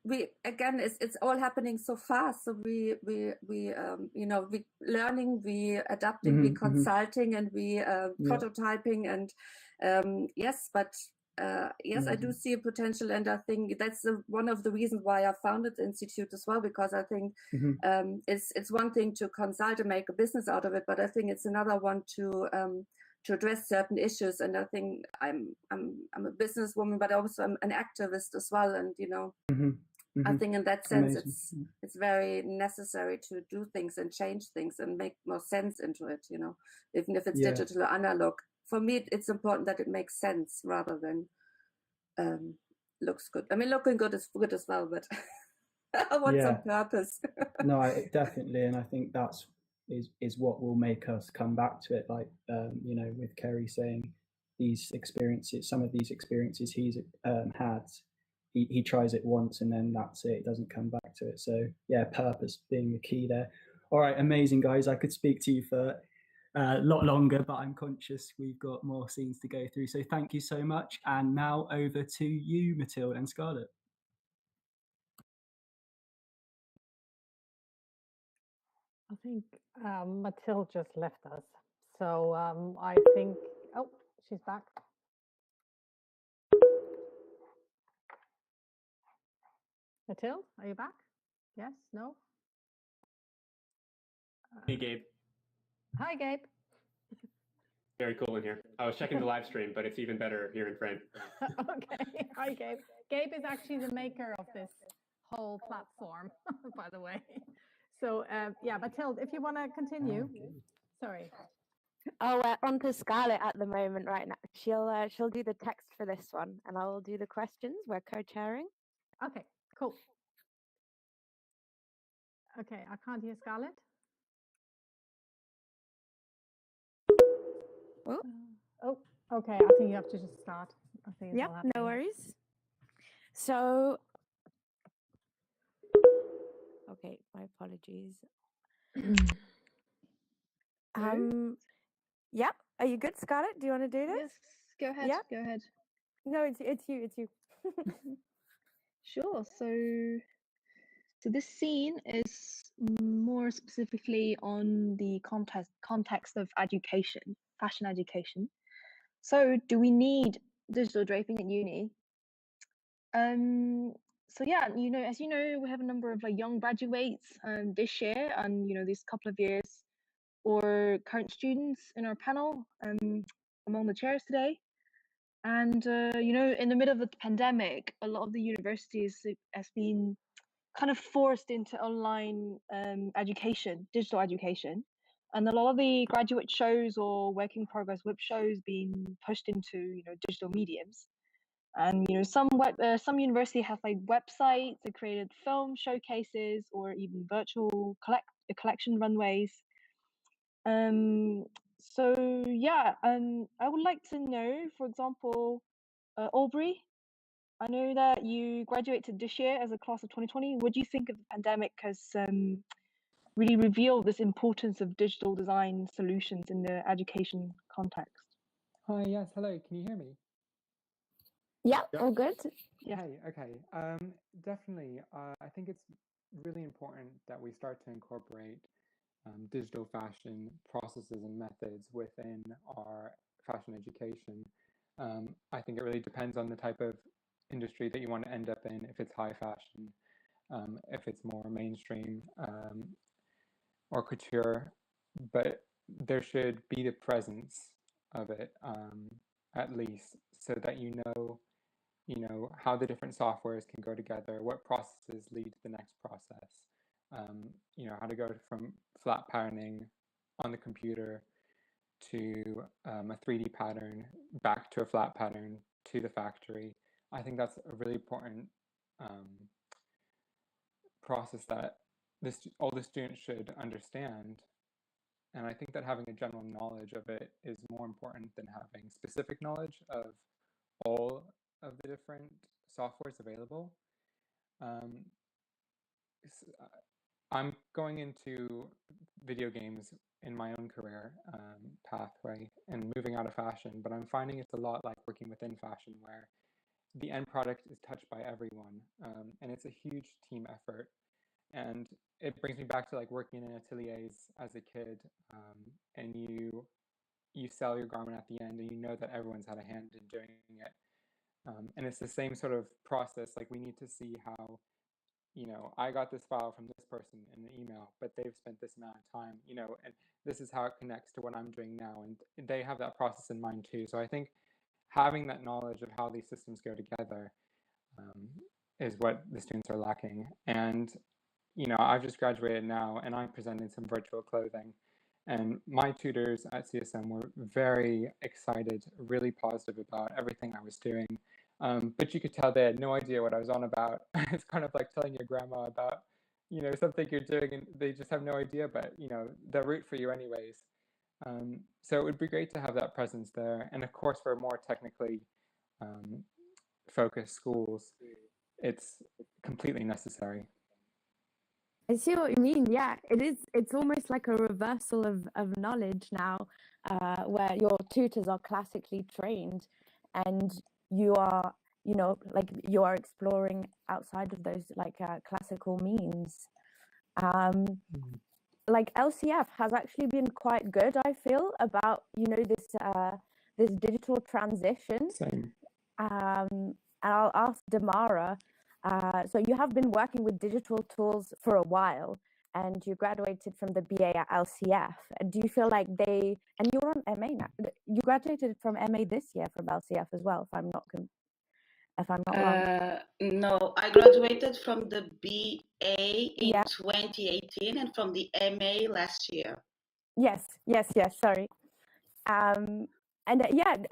we again, it's all happening so fast. So we learning, we adapting, we consulting, and we prototyping, and yes, but yes, I do see a potential, and I think that's one of the reasons why I founded the institute as well, because I think it's one thing to consult and make a business out of it, but I think it's another one to address certain issues. And I think I'm a businesswoman, but also I'm an activist as well. And I think in that sense, it's very necessary to do things and change things and make more sense into it. Even if it's digital or analog. For me, it's important that it makes sense rather than looks good. I mean, looking good is good as well, but I want some purpose. No, definitely, and I think that's is what will make us come back to it, like with Kerry saying some of these experiences he's had, he tries it once and then that's it, doesn't come back to it. So purpose being the key there. All right, amazing guys, I could speak to you for a lot longer, but I'm conscious we've got more scenes to go through. So thank you so much. And now over to you, Mathilde and Scarlett. I think Mathilde just left us. So I think, oh, she's back. Mathilde, are you back? Yes, no? Hey, Gabe. Hi, Gabe. Very cool in here. I was checking the live stream, but it's even better here in frame. Okay, hi, Gabe. Gabe is actually the maker of this whole platform, by the way. So, yeah, Mathilde, if you want to continue. Sorry. Oh, on to Scarlett at the moment right now. She'll do the text for this one, and I'll do the questions. We're co-chairing. Okay, cool. Okay, I can't hear Scarlett. Oh, okay. I think you have to just start. I think Yep, no worries. So, okay, my apologies. Yep. Are you good, Scarlett? Do you want to do this? Yes, go ahead. Yep. Go ahead. No, it's you. Sure. So this scene is more specifically on the context of education, fashion education. So do we need digital draping at uni? So yeah, as you know, we have a number of young graduates this year and these couple of years, or current students in our panel among the chairs today. And in the middle of the pandemic, a lot of the universities has been kind of forced into online education, digital education, and a lot of the graduate shows or work in progress web shows being pushed into digital mediums. And some university have websites that created film showcases or even virtual collection runways. So yeah, I would like to know, for example, Aubrey, I know that you graduated this year as a class of 2020. What do you think of the pandemic has really revealed this importance of digital design solutions in the education context? Hi, yes, hello, can you hear me? Yeah, all good. Yeah. Hey, okay. Definitely, I think it's really important that we start to incorporate digital fashion processes and methods within our fashion education. I think it really depends on the type of industry that you want to end up in, if it's high fashion, if it's more mainstream or couture, but there should be the presence of it at least, so that you know how the different softwares can go together, what processes lead to the next process, how to go from flat patterning on the computer to a 3D pattern, back to a flat pattern, to the factory. I think that's a really important process that all the students should understand. And I think that having a general knowledge of it is more important than having specific knowledge of all of the different softwares available. I'm going into video games in my own career pathway and moving out of fashion, but I'm finding it's a lot like working within fashion, where the end product is touched by everyone, and it's a huge team effort. And it brings me back to working in ateliers as a kid, and you sell your garment at the end, and you know that everyone's had a hand in doing it. And it's the same sort of process. We need to see how, I got this file from this person in an email, but they've spent this amount of time, and this is how it connects to what I'm doing now. And they have that process in mind too. So I think having that knowledge of how these systems go together is what the students are lacking. And, I've just graduated now, and I'm presenting some virtual clothing. And my tutors at CSM were very excited, really positive about everything I was doing. But you could tell they had no idea what I was on about. It's kind of like telling your grandma about, something you're doing, and they just have no idea, but, they'll root for you anyways. So it would be great to have that presence there. And of course, for more technically focused schools, it's completely necessary. I see what you mean. Yeah, it is. It's almost like a reversal of knowledge now, where your tutors are classically trained, and you are, like you are exploring outside of those like classical means. Like LCF has actually been quite good, I feel, about this digital transition. Same. And I'll ask Damara. So you have been working with digital tools for a while, and you graduated from the BA at LCF. Do you feel like and you're on MA now? You graduated from MA this year from LCF as well, if I'm not wrong. No, I graduated from the BA in 2018 and from the MA last year. Yes, sorry. And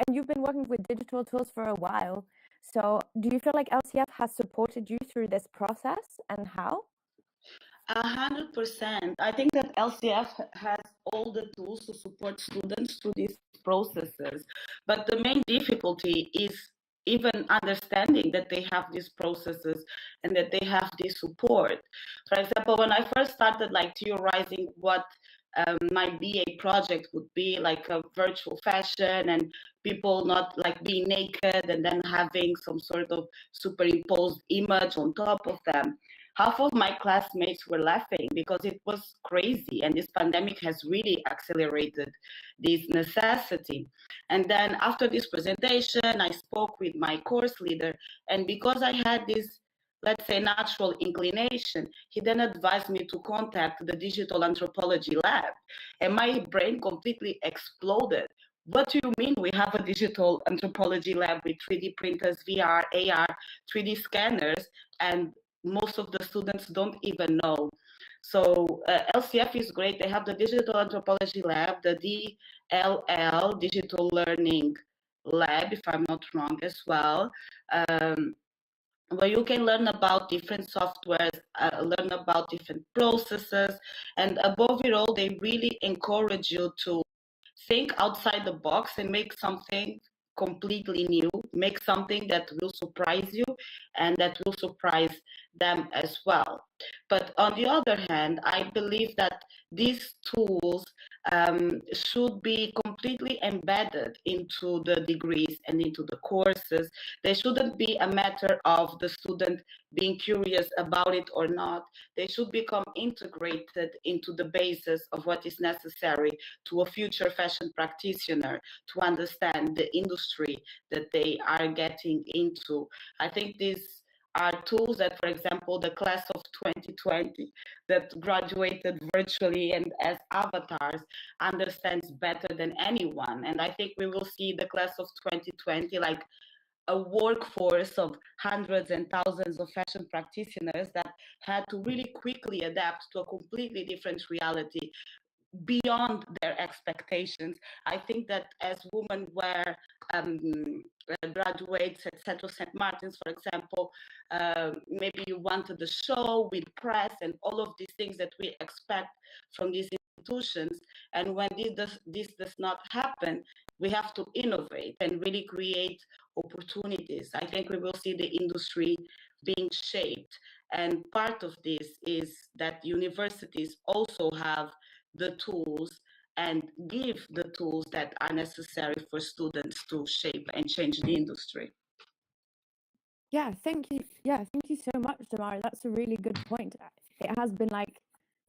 you've been working with digital tools for a while. So do you feel like LCF has supported you through this process, and how? 100%. I think that LCF has all the tools to support students through these processes. But the main difficulty is even understanding that they have these processes and that they have this support. For example, when I first started like theorizing what my BA project would be, like a virtual fashion and people not like being naked and then having some sort of superimposed image on top of them, half of my classmates were laughing because it was crazy, and this pandemic has really accelerated this necessity. And then after this presentation, I spoke with my course leader, and because I had this, let's say, natural inclination, he then advised me to contact the digital anthropology lab, and my brain completely exploded. What do you mean we have a digital anthropology lab with 3D printers, VR, AR, 3D scanners, and most of the students don't even know. So LCF is great. They have the Digital Anthropology Lab, the DLL, Digital Learning Lab, if I'm not wrong as well, where you can learn about different softwares, learn about different processes, and above it all, they really encourage you to think outside the box and make something completely new, make something that will surprise you and that will surprise them as well. But on the other hand, I believe that these tools should be completely embedded into the degrees and into the courses. They shouldn't be a matter of the student being curious about it or not. They should become integrated into the basis of what is necessary to a future fashion practitioner to understand the industry that they are getting into. I think these are tools that, for example, the class of 2020 that graduated virtually and as avatars understands better than anyone. And I think we will see the class of 2020 like a workforce of hundreds and thousands of fashion practitioners that had to really quickly adapt to a completely different reality beyond their expectations. I think that as women were graduates at Central St. Martin's, for example, maybe you wanted a show with press and all of these things that we expect from these institutions. And when this does not happen, we have to innovate and really create opportunities. I think we will see the industry being shaped. And part of this is that universities also have the tools and give the tools that are necessary for students to shape and change the industry. Yeah, thank you. Yeah, thank you so much, Damara. That's a really good point. It has been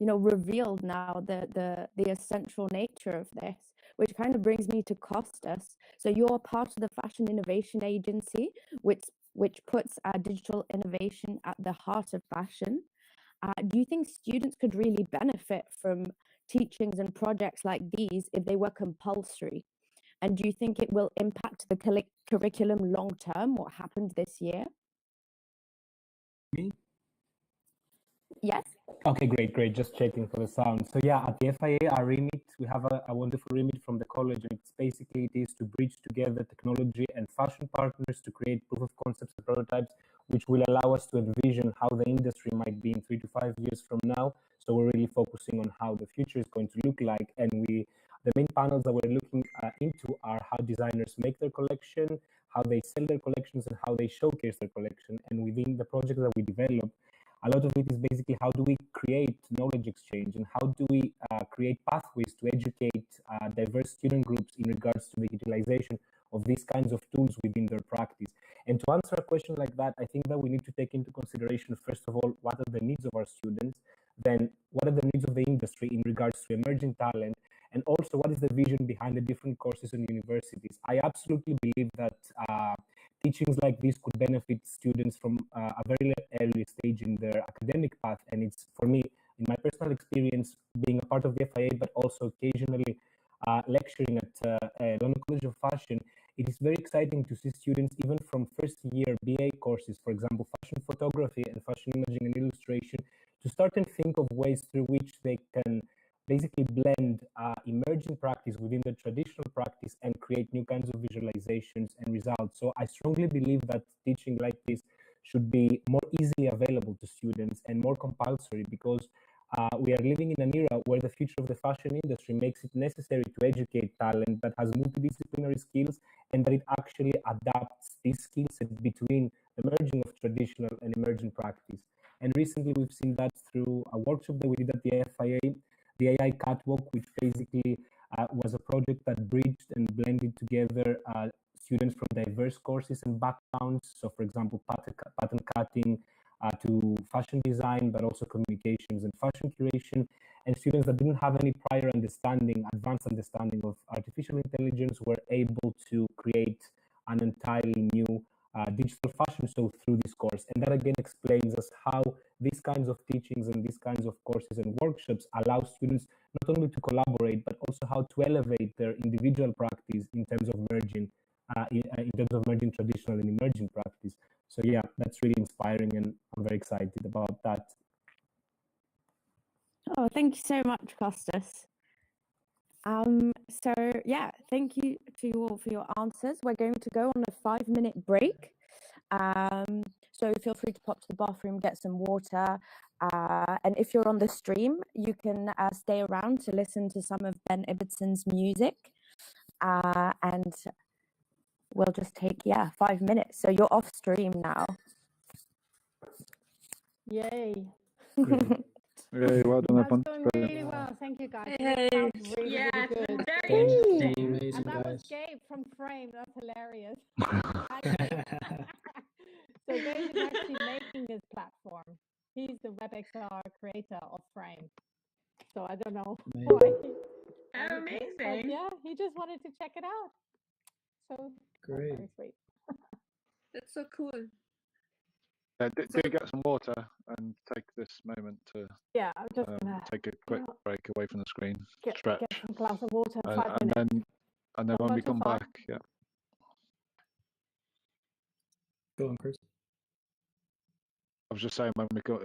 revealed now the essential nature of this, which kind of brings me to Costas. So you're part of the Fashion Innovation Agency, which puts digital innovation at the heart of fashion. Do you think students could really benefit from teachings and projects like these if they were compulsory? And do you think it will impact the curriculum long term, what happened this year? Me? Yes. Okay, great. Just checking for the sound. So yeah, at the FIA, our remit, we have a wonderful remit from the college, and it's basically it is to bridge together technology and fashion partners to create proof of concepts and prototypes, which will allow us to envision how the industry might be in 3 to 5 years from now. So we're really focusing on how the future is going to look like, and the main panels that we're looking into are how designers make their collection, how they sell their collections, and how they showcase their collection. And within the project that we develop, a lot of it is basically how do we create knowledge exchange and how do we create pathways to educate diverse student groups in regards to the utilization of these kinds of tools within their practice. And to answer a question like that, I think that we need to take into consideration, first of all, what are the needs of our students, then what are the needs of the industry in regards to emerging talent, and also what is the vision behind the different courses and universities. I absolutely believe that teachings like this could benefit students from a very early stage in their academic path. And it's, for me, in my personal experience, being a part of the FIA, but also occasionally lecturing at London College of Fashion, it is very exciting to see students, even from first year BA courses, for example, fashion photography and fashion imaging and illustration, to start and think of ways through which they can basically blend emerging practice within the traditional practice and create new kinds of visualizations and results. So I strongly believe that teaching like this should be more easily available to students and more compulsory, because we are living in an era where the future of the fashion industry makes it necessary to educate talent that has multidisciplinary skills, and that it actually adapts these skill sets between the merging of traditional and emerging practice. And recently we've seen that through a workshop that we did at the FIA, the AI Catwalk, which basically was a project that bridged and blended together students from diverse courses and backgrounds. So, for example, pattern cutting to fashion design, but also communications and fashion curation, and students that didn't have any prior understanding, advanced understanding of artificial intelligence, were able to create an entirely new digital fashion show through this course. And that again explains us how these kinds of teachings and these kinds of courses and workshops allow students not only to collaborate, but also how to elevate their individual practice in terms of merging, traditional and emerging practice. So yeah, that's really inspiring, and I'm very excited about that. Oh, thank you so much, Costas. So yeah, thank you to you all for your answers. We're going to go on a 5-minute break. So feel free to pop to the bathroom, get some water. And if you're on the stream, you can stay around to listen to some of Ben Ibbetson's music. And we'll just take, 5 minutes. So you're off stream now. Yay. Yay, well done, That's everyone. going really well. Thank you, guys. Hey. That sounds really, really good. Thank you. And that was Gabe from Frame. That's hilarious. So Gabe is actually making this platform. He's the WebXR creator of Frame. So I don't know why. Amazing. But yeah, he just wanted to check it out. So great. Very sweet. That's so cool. Do get some water and take this moment to I'm just gonna take a quick break away from the screen, stretch, get some glass of water. 5 minutes. And then when we come back, Go on, Chris. I was just saying when we go.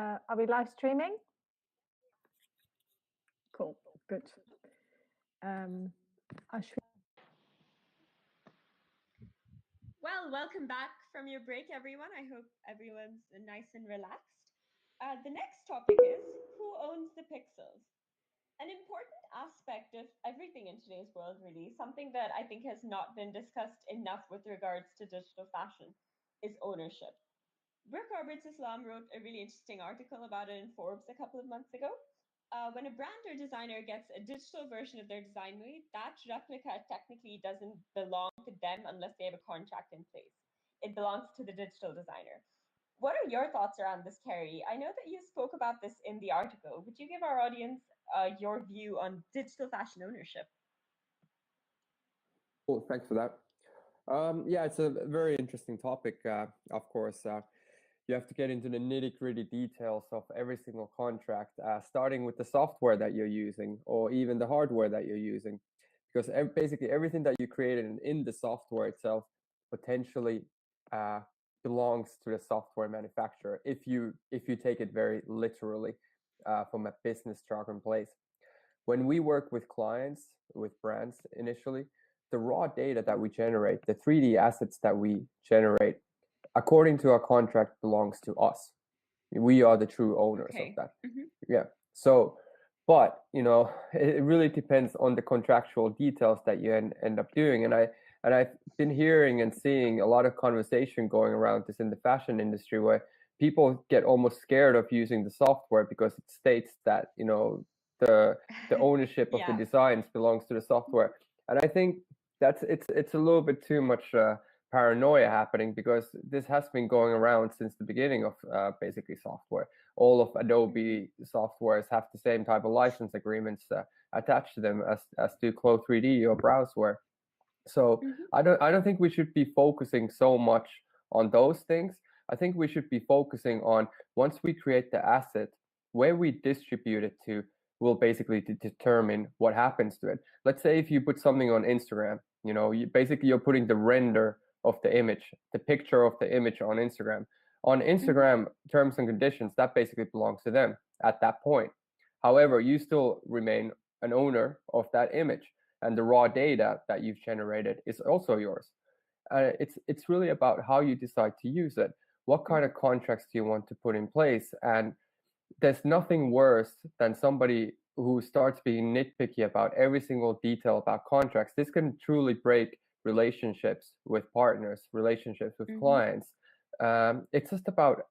Are we live streaming? Cool, good. Ashwini. Well, welcome back from your break, everyone. I hope everyone's nice and relaxed. The next topic is who owns the pixels? An important aspect of everything in today's world, really, something that I think has not been discussed enough with regards to digital fashion, is ownership. Brooke Roberts-Islam wrote a really interesting article about it in Forbes a couple of months ago. When a brand or designer gets a digital version of their design made, that replica technically doesn't belong to them unless they have a contract in place. It belongs to the digital designer. What are your thoughts around this, Kerry? I know that you spoke about this in the article. Would you give our audience your view on digital fashion ownership? Cool, thanks for that. Yeah, it's a very interesting topic. Of course, you have to get into the nitty-gritty details of every single contract, starting with the software that you're using or even the hardware that you're using, because basically everything that you created in the software itself potentially belongs to the software manufacturer if you take it very literally from a business jargon place. When we work with clients, with brands initially, the raw data that we generate, the 3D assets that we generate, according to our contract, belongs to us. We are the true owners of that. Yeah. So, but it really depends on the contractual details that you end up doing. And I've been hearing and seeing a lot of conversation going around this in the fashion industry where people get almost scared of using the software because it states that the ownership of the designs belongs to the software. And I think it's a little bit too much paranoia happening, because this has been going around since the beginning of basically software. All of Adobe softwares have the same type of license agreements attached to them as do Clo 3D or Browseware. So I don't think we should be focusing so much on those things. I think we should be focusing on, once we create the asset, where we distribute it to will basically determine what happens to it. Let's say if you put something on Instagram, you're putting the render of the image, the picture of the image on Instagram. On Instagram terms and conditions, that basically belongs to them at that point. However, you still remain an owner of that image, and the raw data that you've generated is also yours. It's really about how you decide to use it. What kind of contracts do you want to put in place? And there's nothing worse than somebody who starts being nitpicky about every single detail about contracts. This can truly break relationships with partners, relationships with clients. It's just about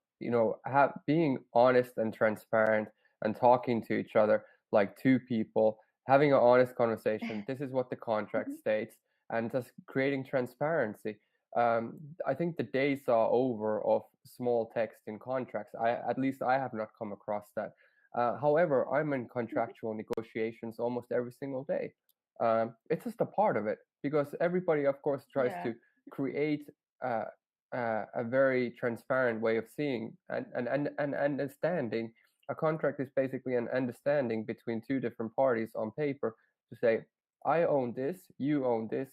being honest and transparent and talking to each other like two people, having an honest conversation. This is what the contract states, and just creating transparency. I think the days are over of small text in contracts. At least I have not come across that. However, I'm in contractual negotiations almost every single day. It's just a part of it, because everybody, of course, tries to create a very transparent way of seeing and understanding. A contract is basically an understanding between two different parties on paper to say, I own this, you own this,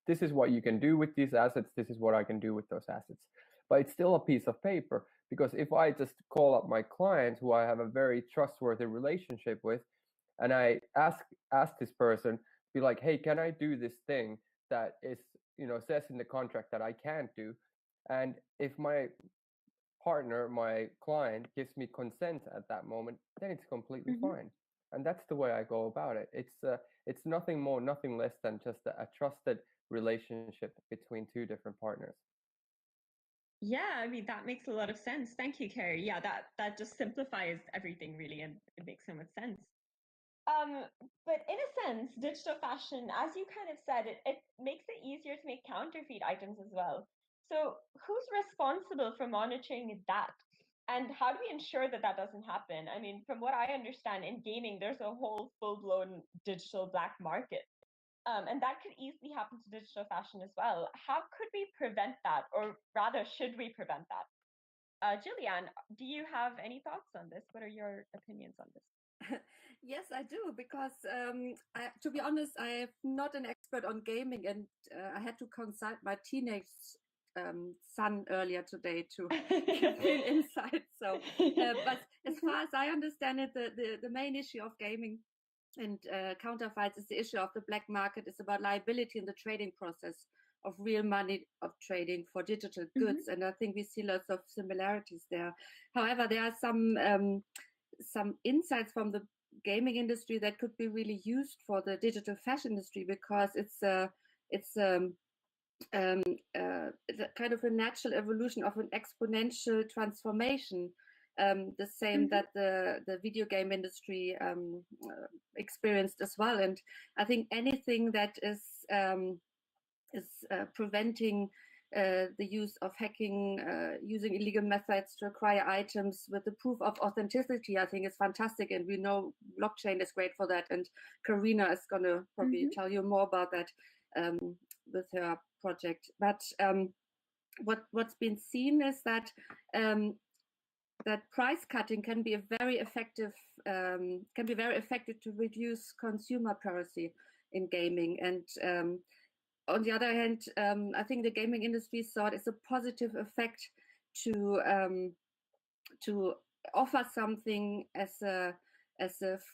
this is what you can do with these assets, this is what I can do with those assets. But it's still a piece of paper, because if I just call up my client, who I have a very trustworthy relationship with, and I ask this person, be like, hey, can I do this thing that is, says in the contract that I can't do? And if my partner, my client, gives me consent at that moment, then it's completely fine. And that's the way I go about it. It's nothing more, nothing less than just a trusted relationship between two different partners. Yeah, I mean, that makes a lot of sense. Thank you, Kerry. Yeah, that just simplifies everything, really, and it makes so much sense. But in a sense, digital fashion, as you kind of said, it makes it easier to make counterfeit items as well. So who's responsible for monitoring that? And how do we ensure that that doesn't happen? I mean, from what I understand, in gaming, there's a whole full-blown digital black market. And that could easily happen to digital fashion as well. How could we prevent that? Or rather, should we prevent that? Juliane, do you have any thoughts on this? What are your opinions on this? Yes, I do, because to be honest, I'm not an expert on gaming, and I had to consult my teenage son earlier today to give me an insight. So, but as far as I understand it, the main issue of gaming and counterfeits is the issue of the black market. It's about liability in the trading process of real money of trading for digital goods, and I think we see lots of similarities there. However, there are some insights from the gaming industry that could be really used for the digital fashion industry, because it's kind of a natural evolution of an exponential transformation, the same that the video game industry experienced as well. And I think anything that is preventing the use of hacking, using illegal methods to acquire items with the proof of authenticity, I think is fantastic. And we know blockchain is great for that. And Karinna is going to probably tell you more about that with her project. But what's been seen is that that price cutting can be very effective to reduce consumer piracy in gaming. And on the other hand, I think the gaming industry saw it as a positive effect to offer something as a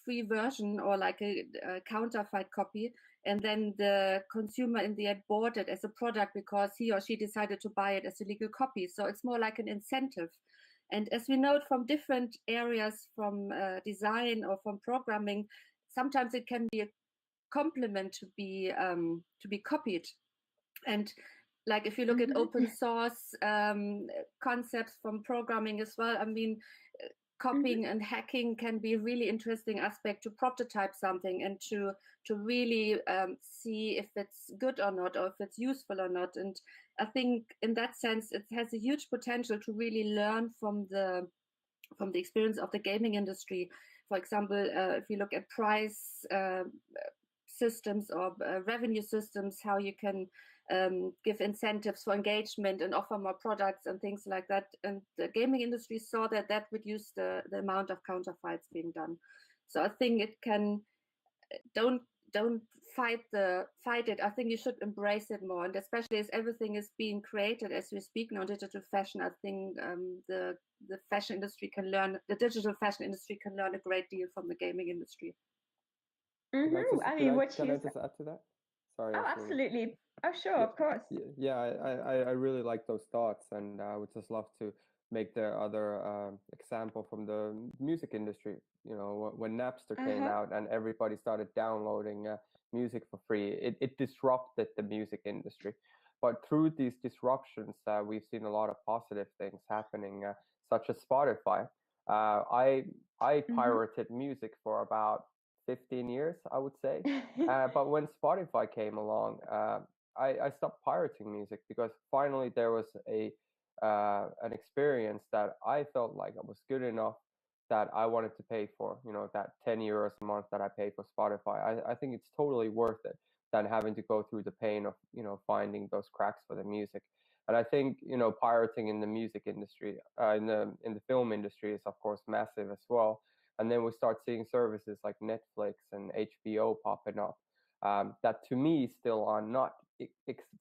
free version or like a counterfeit copy, and then the consumer in the end bought it as a product because he or she decided to buy it as a legal copy. So it's more like an incentive. And as we know it from different areas, from design or from programming, sometimes it can be a complement to be copied. And like if you look at open source concepts from programming as well, I mean, copying and hacking can be a really interesting aspect to prototype something and to really see if it's good or not, or if it's useful or not. And I think in that sense, it has a huge potential to really learn from the experience of the gaming industry. For example, if you look at price systems or revenue systems, how you can give incentives for engagement and offer more products and things like that. And the gaming industry saw that reduced the amount of counterfeits being done. So I think it can, don't fight it. I think you should embrace it more. And especially as everything is being created as we speak now, digital fashion, I think the fashion industry can learn, the digital fashion industry can learn a great deal from the gaming industry. Can I just add to that? Sorry. Oh, absolutely. Oh, sure, of course. Yeah, I really like those thoughts, and I would just love to make the other example from the music industry. You know, when Napster came out and everybody started downloading music for free, it disrupted the music industry. But through these disruptions, we've seen a lot of positive things happening, such as Spotify. I pirated music for about 15 years, I would say. But when Spotify came along, I stopped pirating music because finally there was an experience that I felt like it was good enough that I wanted to pay for, you know, that 10 euros a month that I pay for Spotify. I think it's totally worth it than having to go through the pain of, you know, finding those cracks for the music. And I think, you know, pirating in the music industry, in the film industry is of course massive as well. And then we start seeing services like Netflix and HBO popping up that to me still are not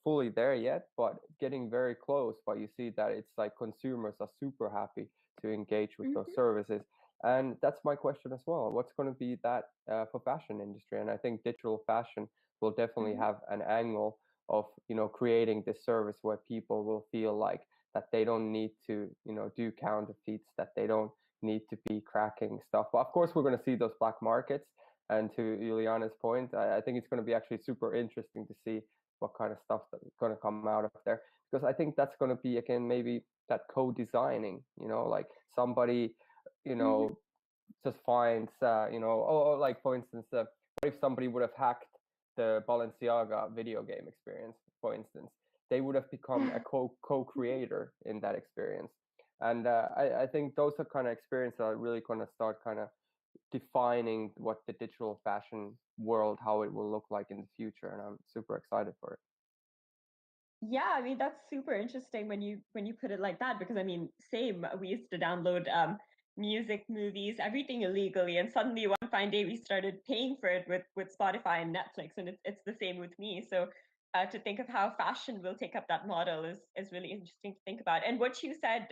fully there yet, but getting very close. But you see that it's like consumers are super happy to engage with those services. And that's my question as well. What's going to be that for fashion industry? And I think digital fashion will definitely have an angle of, you know, creating this service where people will feel like that they don't need to, you know, do counterfeits, that they don't need to be cracking stuff. But of course, we're going to see those black markets. And to Juliana's point, I think it's going to be actually super interesting to see what kind of stuff that's going to come out of there. Because I think that's going to be, again, maybe that co-designing, you know, like somebody, you know, just finds, you know, like for instance, what if somebody would have hacked the Balenciaga video game experience, for instance, they would have become a co-creator in that experience. And I think those are kind of experiences that are really going to start kind of defining what the digital fashion world, how it will look like in the future. And I'm super excited for it. Yeah, I mean, that's super interesting when you put it like that, because I mean, same, we used to download music, movies, everything illegally, and suddenly one fine day we started paying for it with Spotify and Netflix, and it's the same with me. So to think of how fashion will take up that model is really interesting to think about. And what you said,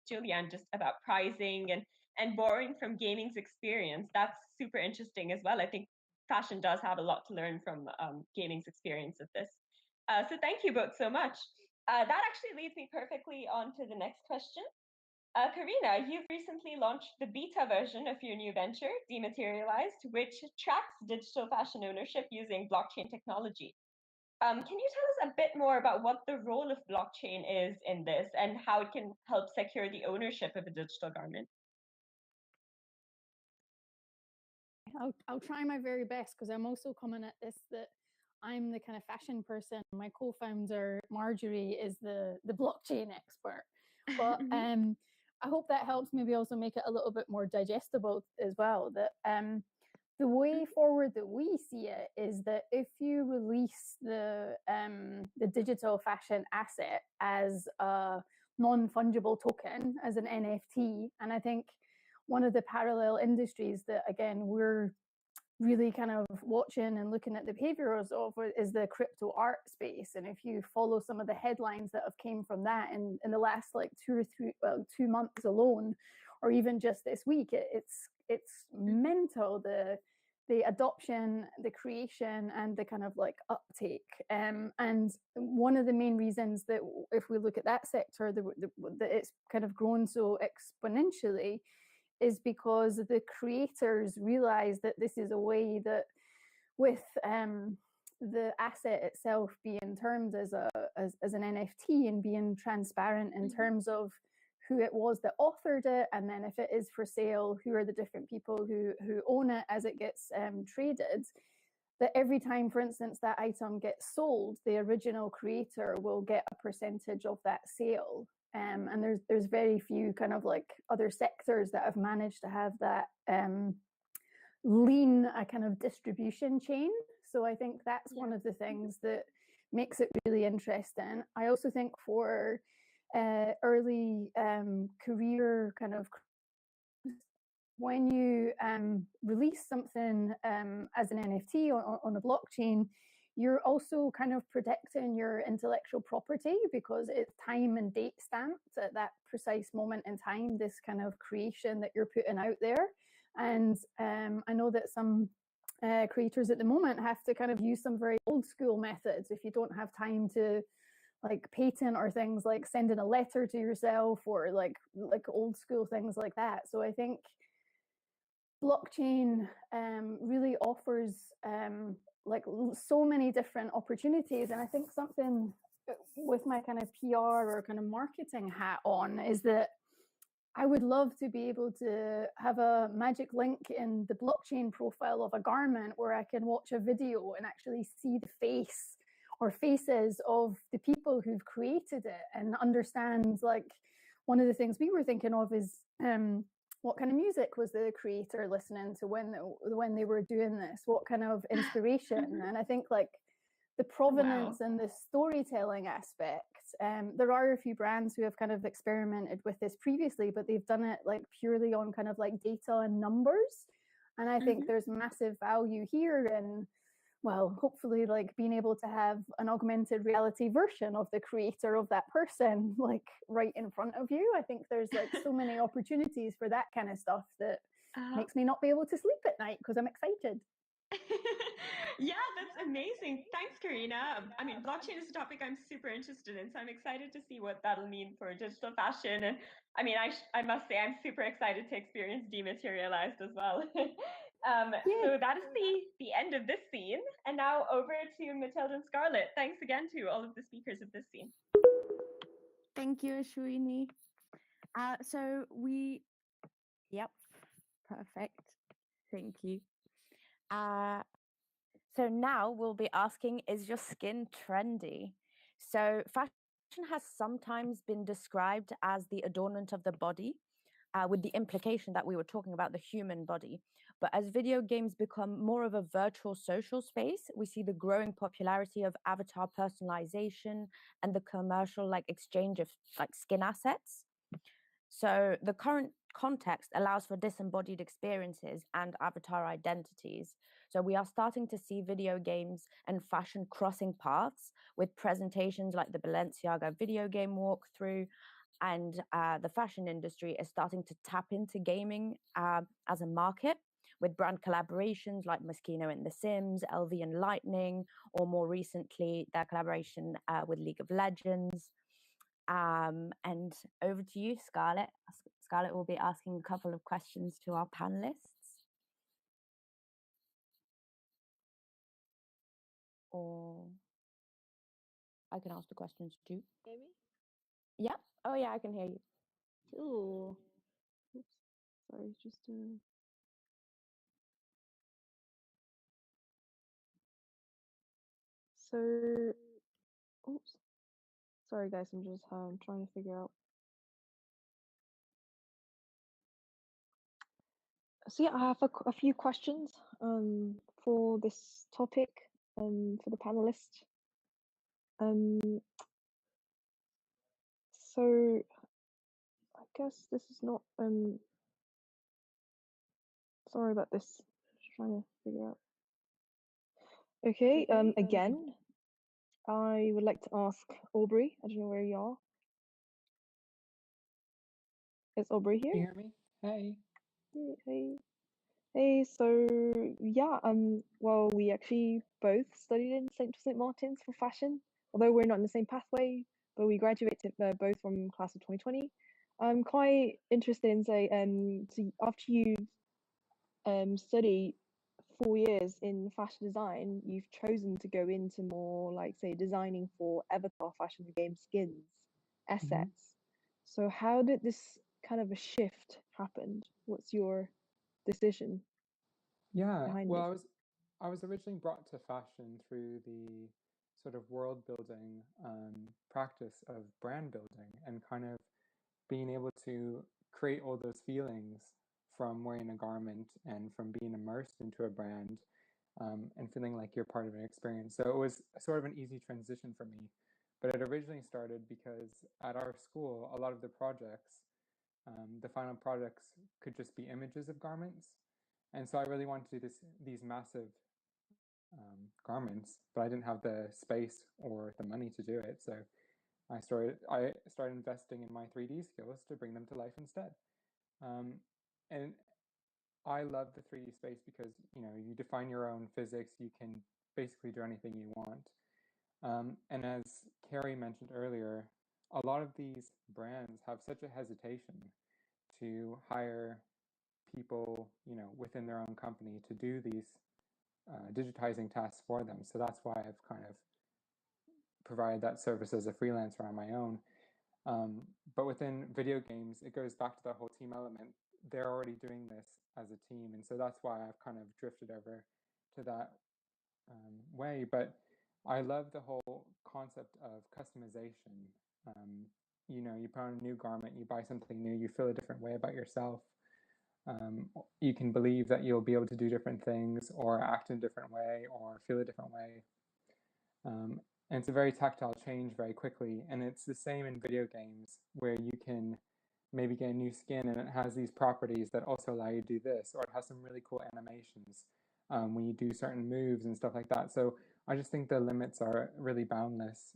Juliane, just about pricing and borrowing from gaming's experience, that's super interesting as well. I think fashion does have a lot to learn from gaming's experience of this. So thank you both so much. That actually leads me perfectly on to the next question. Karinna, you've recently launched the beta version of your new venture, Dematerialized, which tracks digital fashion ownership using blockchain technology. Can you tell us a bit more about what the role of blockchain is in this and how it can help secure the ownership of a digital garment? I'll try my very best, because I'm also coming at this that I'm the kind of fashion person. My co-founder Marjorie is the blockchain expert. But I hope that helps maybe also make it a little bit more digestible as well. That the way forward that we see it is that if you release the digital fashion asset as a non-fungible token, as an NFT, and I think one of the parallel industries that, again, we're really kind of watching and looking at the behaviors of is the crypto art space. And if you follow some of the headlines that have came from that in the last like 2 months alone, or even just this week, it's mental, the adoption, the creation, and the kind of like uptake. And one of the main reasons that if we look at that sector, that it's kind of grown so exponentially is because the creators realize that this is a way that, with the asset itself being termed as an NFT and being transparent in terms of who it was that authored it, and then if it is for sale, who are the different people who own it as it gets traded, that every time, for instance, that item gets sold, the original creator will get a percentage of that sale. And there's very few kind of like other sectors that have managed to have that lean a kind of distribution chain. So I think that's one of the things that makes it really interesting. I also think for early career kind of, when you release something as an NFT on a blockchain, you're also kind of protecting your intellectual property, because it's time and date stamped at that precise moment in time, this kind of creation that you're putting out there. And I know that some creators at the moment have to kind of use some very old school methods if you don't have time to like patent or things like sending a letter to yourself, or like old school things like that. So I think blockchain really offers like so many different opportunities. And I think something with my kind of PR or kind of marketing hat on is that I would love to be able to have a magic link in the blockchain profile of a garment where I can watch a video and actually see the face or faces of the people who've created it, and understand, like, one of the things we were thinking of is what kind of music was the creator listening to when they were doing this? What kind of inspiration? And I think like the provenance and the storytelling aspect, there are a few brands who have kind of experimented with this previously, but they've done it like purely on kind of like data and numbers. And I think there's massive value here in, well, hopefully like being able to have an augmented reality version of the creator of that person, like right in front of you. I think there's like so many opportunities for that kind of stuff that makes me not be able to sleep at night because I'm excited. Yeah, that's amazing. Thanks, Karinna. I mean, blockchain is a topic I'm super interested in, so I'm excited to see what that'll mean for digital fashion. And I mean, I must say I'm super excited to experience Dematerialized as well. So that is the end of this scene. And now over to Mathilde and Scarlett. Thanks again to all of the speakers of this scene. Thank you, Ashwini. Yep, perfect. Thank you. So now we'll be asking, is your skin trendy? So fashion has sometimes been described as the adornment of the body, with the implication that we were talking about the human body. But as video games become more of a virtual social space, we see the growing popularity of avatar personalization and the commercial like exchange of like skin assets. So the current context allows for disembodied experiences and avatar identities. So we are starting to see video games and fashion crossing paths with presentations like the Balenciaga video game walkthrough, and the fashion industry is starting to tap into gaming as a market with brand collaborations like Moschino and The Sims, LV and Lightning, or more recently, their collaboration with League of Legends. And over to you, Scarlett. Scarlett will be asking a couple of questions to our panelists. Or I can ask the questions too. Hear me? Yeah. Oh yeah, I can hear you. Cool. Oops. Sorry, just so. Oops. Sorry, guys. I'm just trying to figure out. So yeah, I have a few questions for this topic for the panelists. So I guess this is not sorry about this. Just trying to figure out. Okay, again, I would like to ask Aubrey. I don't know where you are. Is Aubrey here? Can you hear me? Hey. Hey. Hey, so yeah, well, we actually both studied in St. Martin's for fashion, although we're not in the same pathway, but we graduated both from class of 2020. I'm quite interested in so after you study 4 years in fashion design, you've chosen to go into more like, say, designing for avatar fashion game skins, assets. So how did this kind of a shift happen? What's your decision? Yeah, Behind well, it? I was originally brought to fashion through the sort of world building practice of brand building and kind of being able to create all those feelings from wearing a garment and from being immersed into a brand and feeling like you're part of an experience. So it was sort of an easy transition for me. But it originally started because at our school, a lot of the projects, the final products could just be images of garments. And so I really wanted to do these massive garments, but I didn't have the space or the money to do it. So I started investing in my 3D skills to bring them to life instead. And I love the 3D space because you define your own physics. You can basically do anything you want. And as Kerry mentioned earlier, a lot of these brands have such a hesitation to hire people, within their own company to do these digitizing tasks for them. So that's why I've kind of provided that service as a freelancer on my own. But within video games, it goes back to that whole team element. They're already doing this as a team. And so that's why I've kind of drifted over to that way. But I love the whole concept of customization. You put on a new garment, you buy something new, you feel a different way about yourself. You can believe that you'll be able to do different things or act in a different way or feel a different way. And it's a very tactile change very quickly. And it's the same in video games where you can maybe get a new skin and it has these properties that also allow you to do this, or it has some really cool animations when you do certain moves and stuff like that. So I just think the limits are really boundless.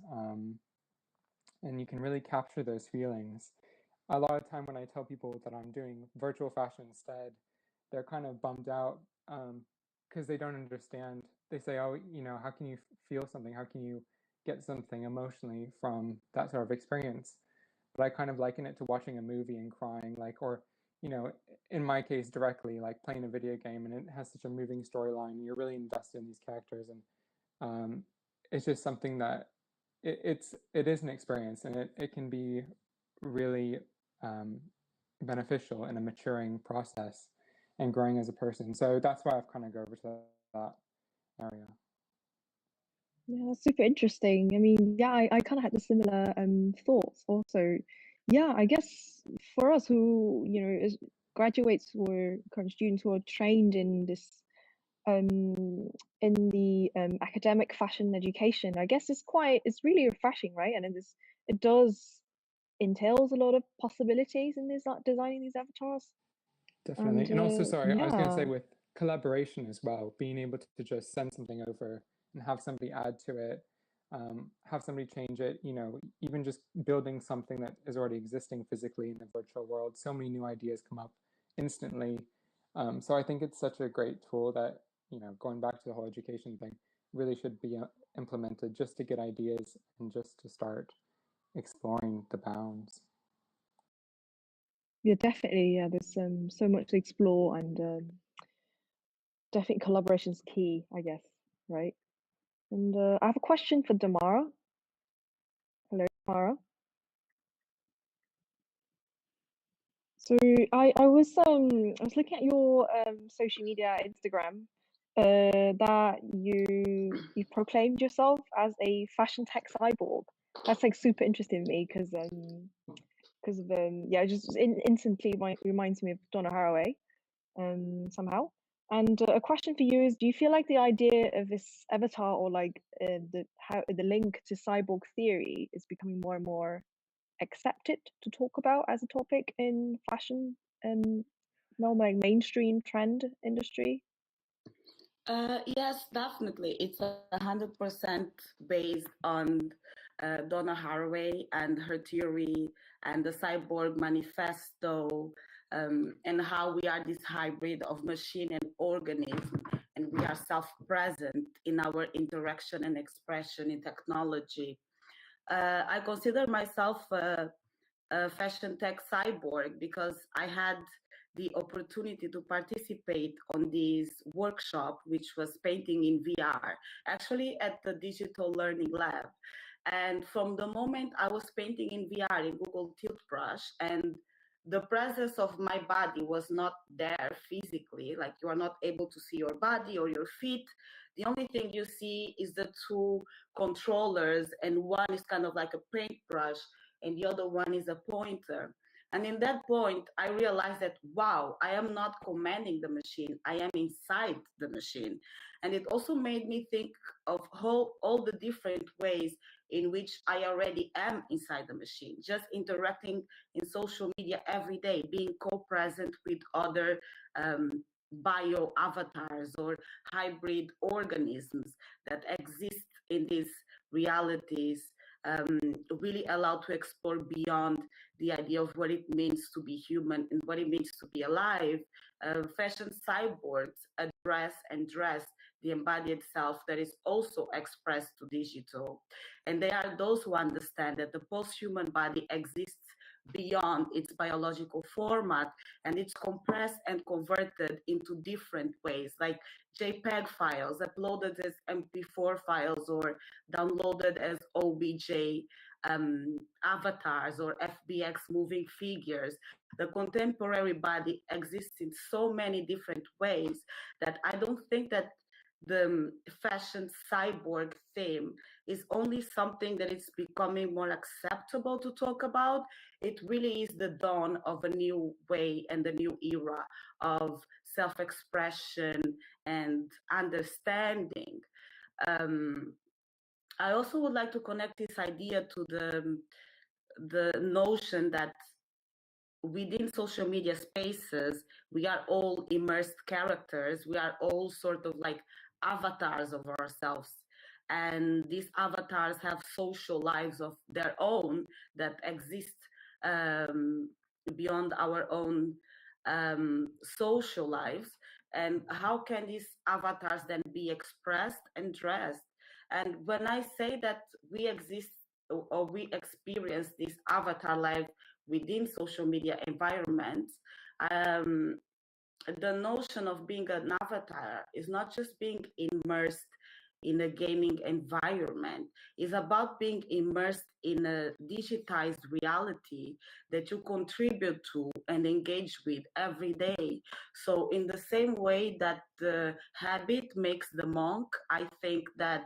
And you can really capture those feelings. A lot of time when I tell people that I'm doing virtual fashion instead, they're kind of bummed out because they don't understand. They say, oh, how can you feel something? How can you get something emotionally from that sort of experience? But I kind of liken it to watching a movie and crying, or, in my case directly, like playing a video game and it has such a moving storyline. You're really invested in these characters, and it's just something that it is an experience, and it can be really beneficial in a maturing process and growing as a person. So that's why I've kind of go over to that area. Yeah, that's super interesting. I mean, yeah, I kind of had the similar thoughts also. Yeah, I guess for us who, as graduates or current students who are trained in this in the academic fashion education, I guess it's really refreshing, right? And it does entails a lot of possibilities in this designing these avatars. Definitely. And also, sorry, I was going to say yeah. with collaboration as well, being able to just send something over and have somebody add to it, have somebody change it, you know, even just building something that is already existing physically in the virtual world. So many new ideas come up instantly. So I think it's such a great tool that, you know, going back to the whole education thing, really should be implemented just to get ideas and just to start exploring the bounds. Yeah, definitely. Yeah, there's so much to explore, and definitely collaboration's key, I guess, right? And I have a question for Damara. Hello, Damara. So I was looking at your social media, Instagram, that you proclaimed yourself as a fashion tech cyborg. That's like super interesting to me because yeah, it just instantly reminds me of Donna Haraway somehow. And a question for you is: do you feel like the idea of this avatar, or like the link to cyborg theory, is becoming more and more accepted to talk about as a topic in fashion and like mainstream trend industry? Yes, definitely. It's 100% based on Donna Haraway and her theory and the cyborg manifesto, and how we are this hybrid of machine and organism, and we are self-present in our interaction and expression in technology. I consider myself a fashion tech cyborg because I had the opportunity to participate on this workshop, which was painting in VR, actually at the Digital Learning Lab. And from the moment I was painting in VR in Google Tilt Brush, and the presence of my body was not there physically, like you are not able to see your body or your feet. The only thing you see is the two controllers, and one is kind of like a paintbrush, and the other one is a pointer. And in that point, I realized that, wow, I am not commanding the machine, I am inside the machine. And it also made me think of all the different ways in which I already am inside the machine, just interacting in social media every day, being co-present with other bio avatars or hybrid organisms that exist in these realities, really allowed to explore beyond the idea of what it means to be human and what it means to be alive. Fashion cyborgs address and dress the embodied self that is also expressed to digital. And they are those who understand that the post-human body exists beyond its biological format, and it's compressed and converted into different ways, like JPEG files uploaded as MP4 files or downloaded as OBJ avatars or FBX moving figures. The contemporary body exists in so many different ways that I don't think that the fashion cyborg theme is only something that is becoming more acceptable to talk about. It really is the dawn of a new way and a new era of self-expression and understanding. I also would like to connect this idea to the notion that within social media spaces, we are all immersed characters. We are all sort of like avatars of ourselves. And these avatars have social lives of their own that exist beyond our own social lives. And how can these avatars then be expressed and dressed? And when I say that we exist or we experience this avatar life within social media environments, the notion of being an avatar is not just being immersed in a gaming environment. It's about being immersed in a digitized reality that you contribute to and engage with every day. So in the same way that the habit makes the monk, I think that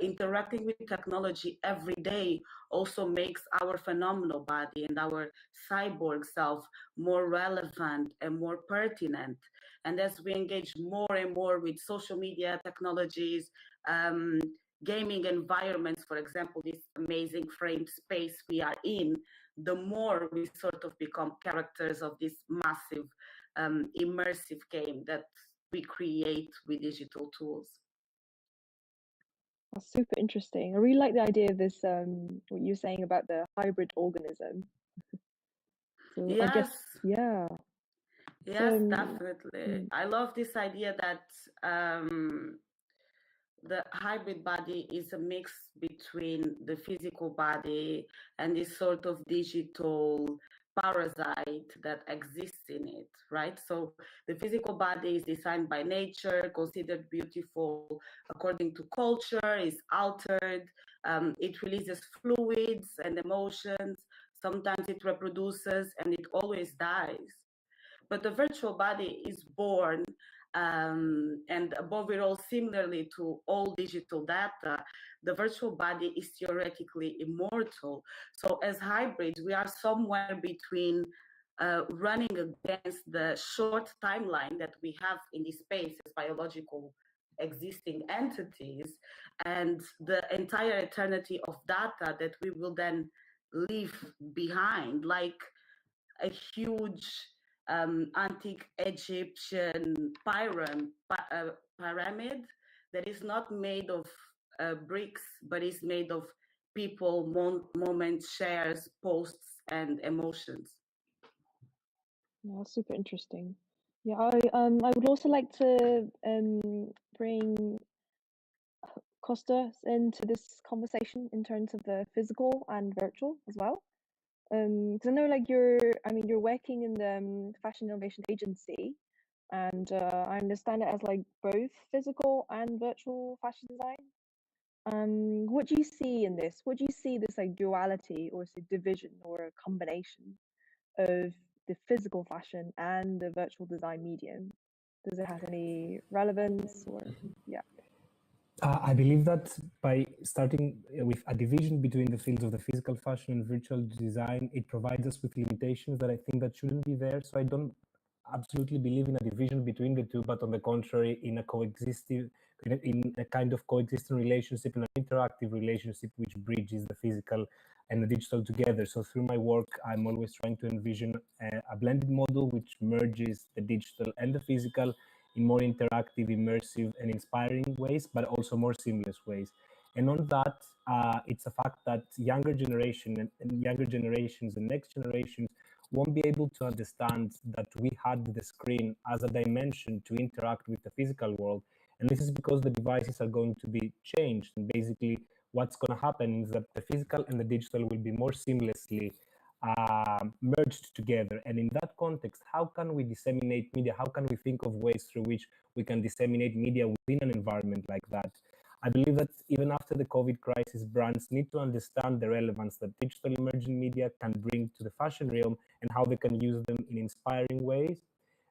interacting with technology every day also makes our phenomenal body and our cyborg self more relevant and more pertinent. And as we engage more and more with social media technologies, gaming environments, for example, this amazing frame space we are in, the more we sort of become characters of this massive immersive game that we create with digital tools. That's super interesting. I really like the idea of this, what you're saying about the hybrid organism. So Yes. I guess, yeah. Yes, definitely. I love this idea that the hybrid body is a mix between the physical body and this sort of digital parasite that exists in it, right? So the physical body is designed by nature, considered beautiful according to culture, is altered, it releases fluids and emotions, sometimes it reproduces, and it always dies. But the virtual body is born, and above it all, similarly to all digital data, the virtual body is theoretically immortal. So as hybrids, we are somewhere between running against the short timeline that we have in this space as biological existing entities and the entire eternity of data that we will then leave behind, like a huge antique Egyptian pyramid that is not made of bricks, but is made of people, moments, shares, posts, and emotions. Yeah, super interesting. Yeah, I would also like to bring Costas into this conversation in terms of the physical and virtual as well. Because I know, like, you're working in the Fashion Innovation Agency, and I understand it as like both physical and virtual fashion design. What do you see in this? What do you see this like duality or say division or a combination of the physical fashion and the virtual design medium? Does it have any relevance or yeah? I believe that by starting with a division between the fields of the physical fashion and virtual design, it provides us with limitations that I think that shouldn't be there. So I don't absolutely believe in a division between the two, but on the contrary, in a kind of coexisting relationship, in an interactive relationship which bridges the physical and the digital together. So through my work, I'm always trying to envision a blended model which merges the digital and the physical in more interactive, immersive, and inspiring ways, but also more seamless ways. And on that, it's a fact that younger generations and next generations won't be able to understand that we had the screen as a dimension to interact with the physical world. And this is because the devices are going to be changed. And basically, what's going to happen is that the physical and the digital will be more seamlessly merged together. And in that context, how can we disseminate media? How can we think of ways through which we can disseminate media within an environment like that? I believe that even after the COVID crisis, brands need to understand the relevance that digital emerging media can bring to the fashion realm and how they can use them in inspiring ways.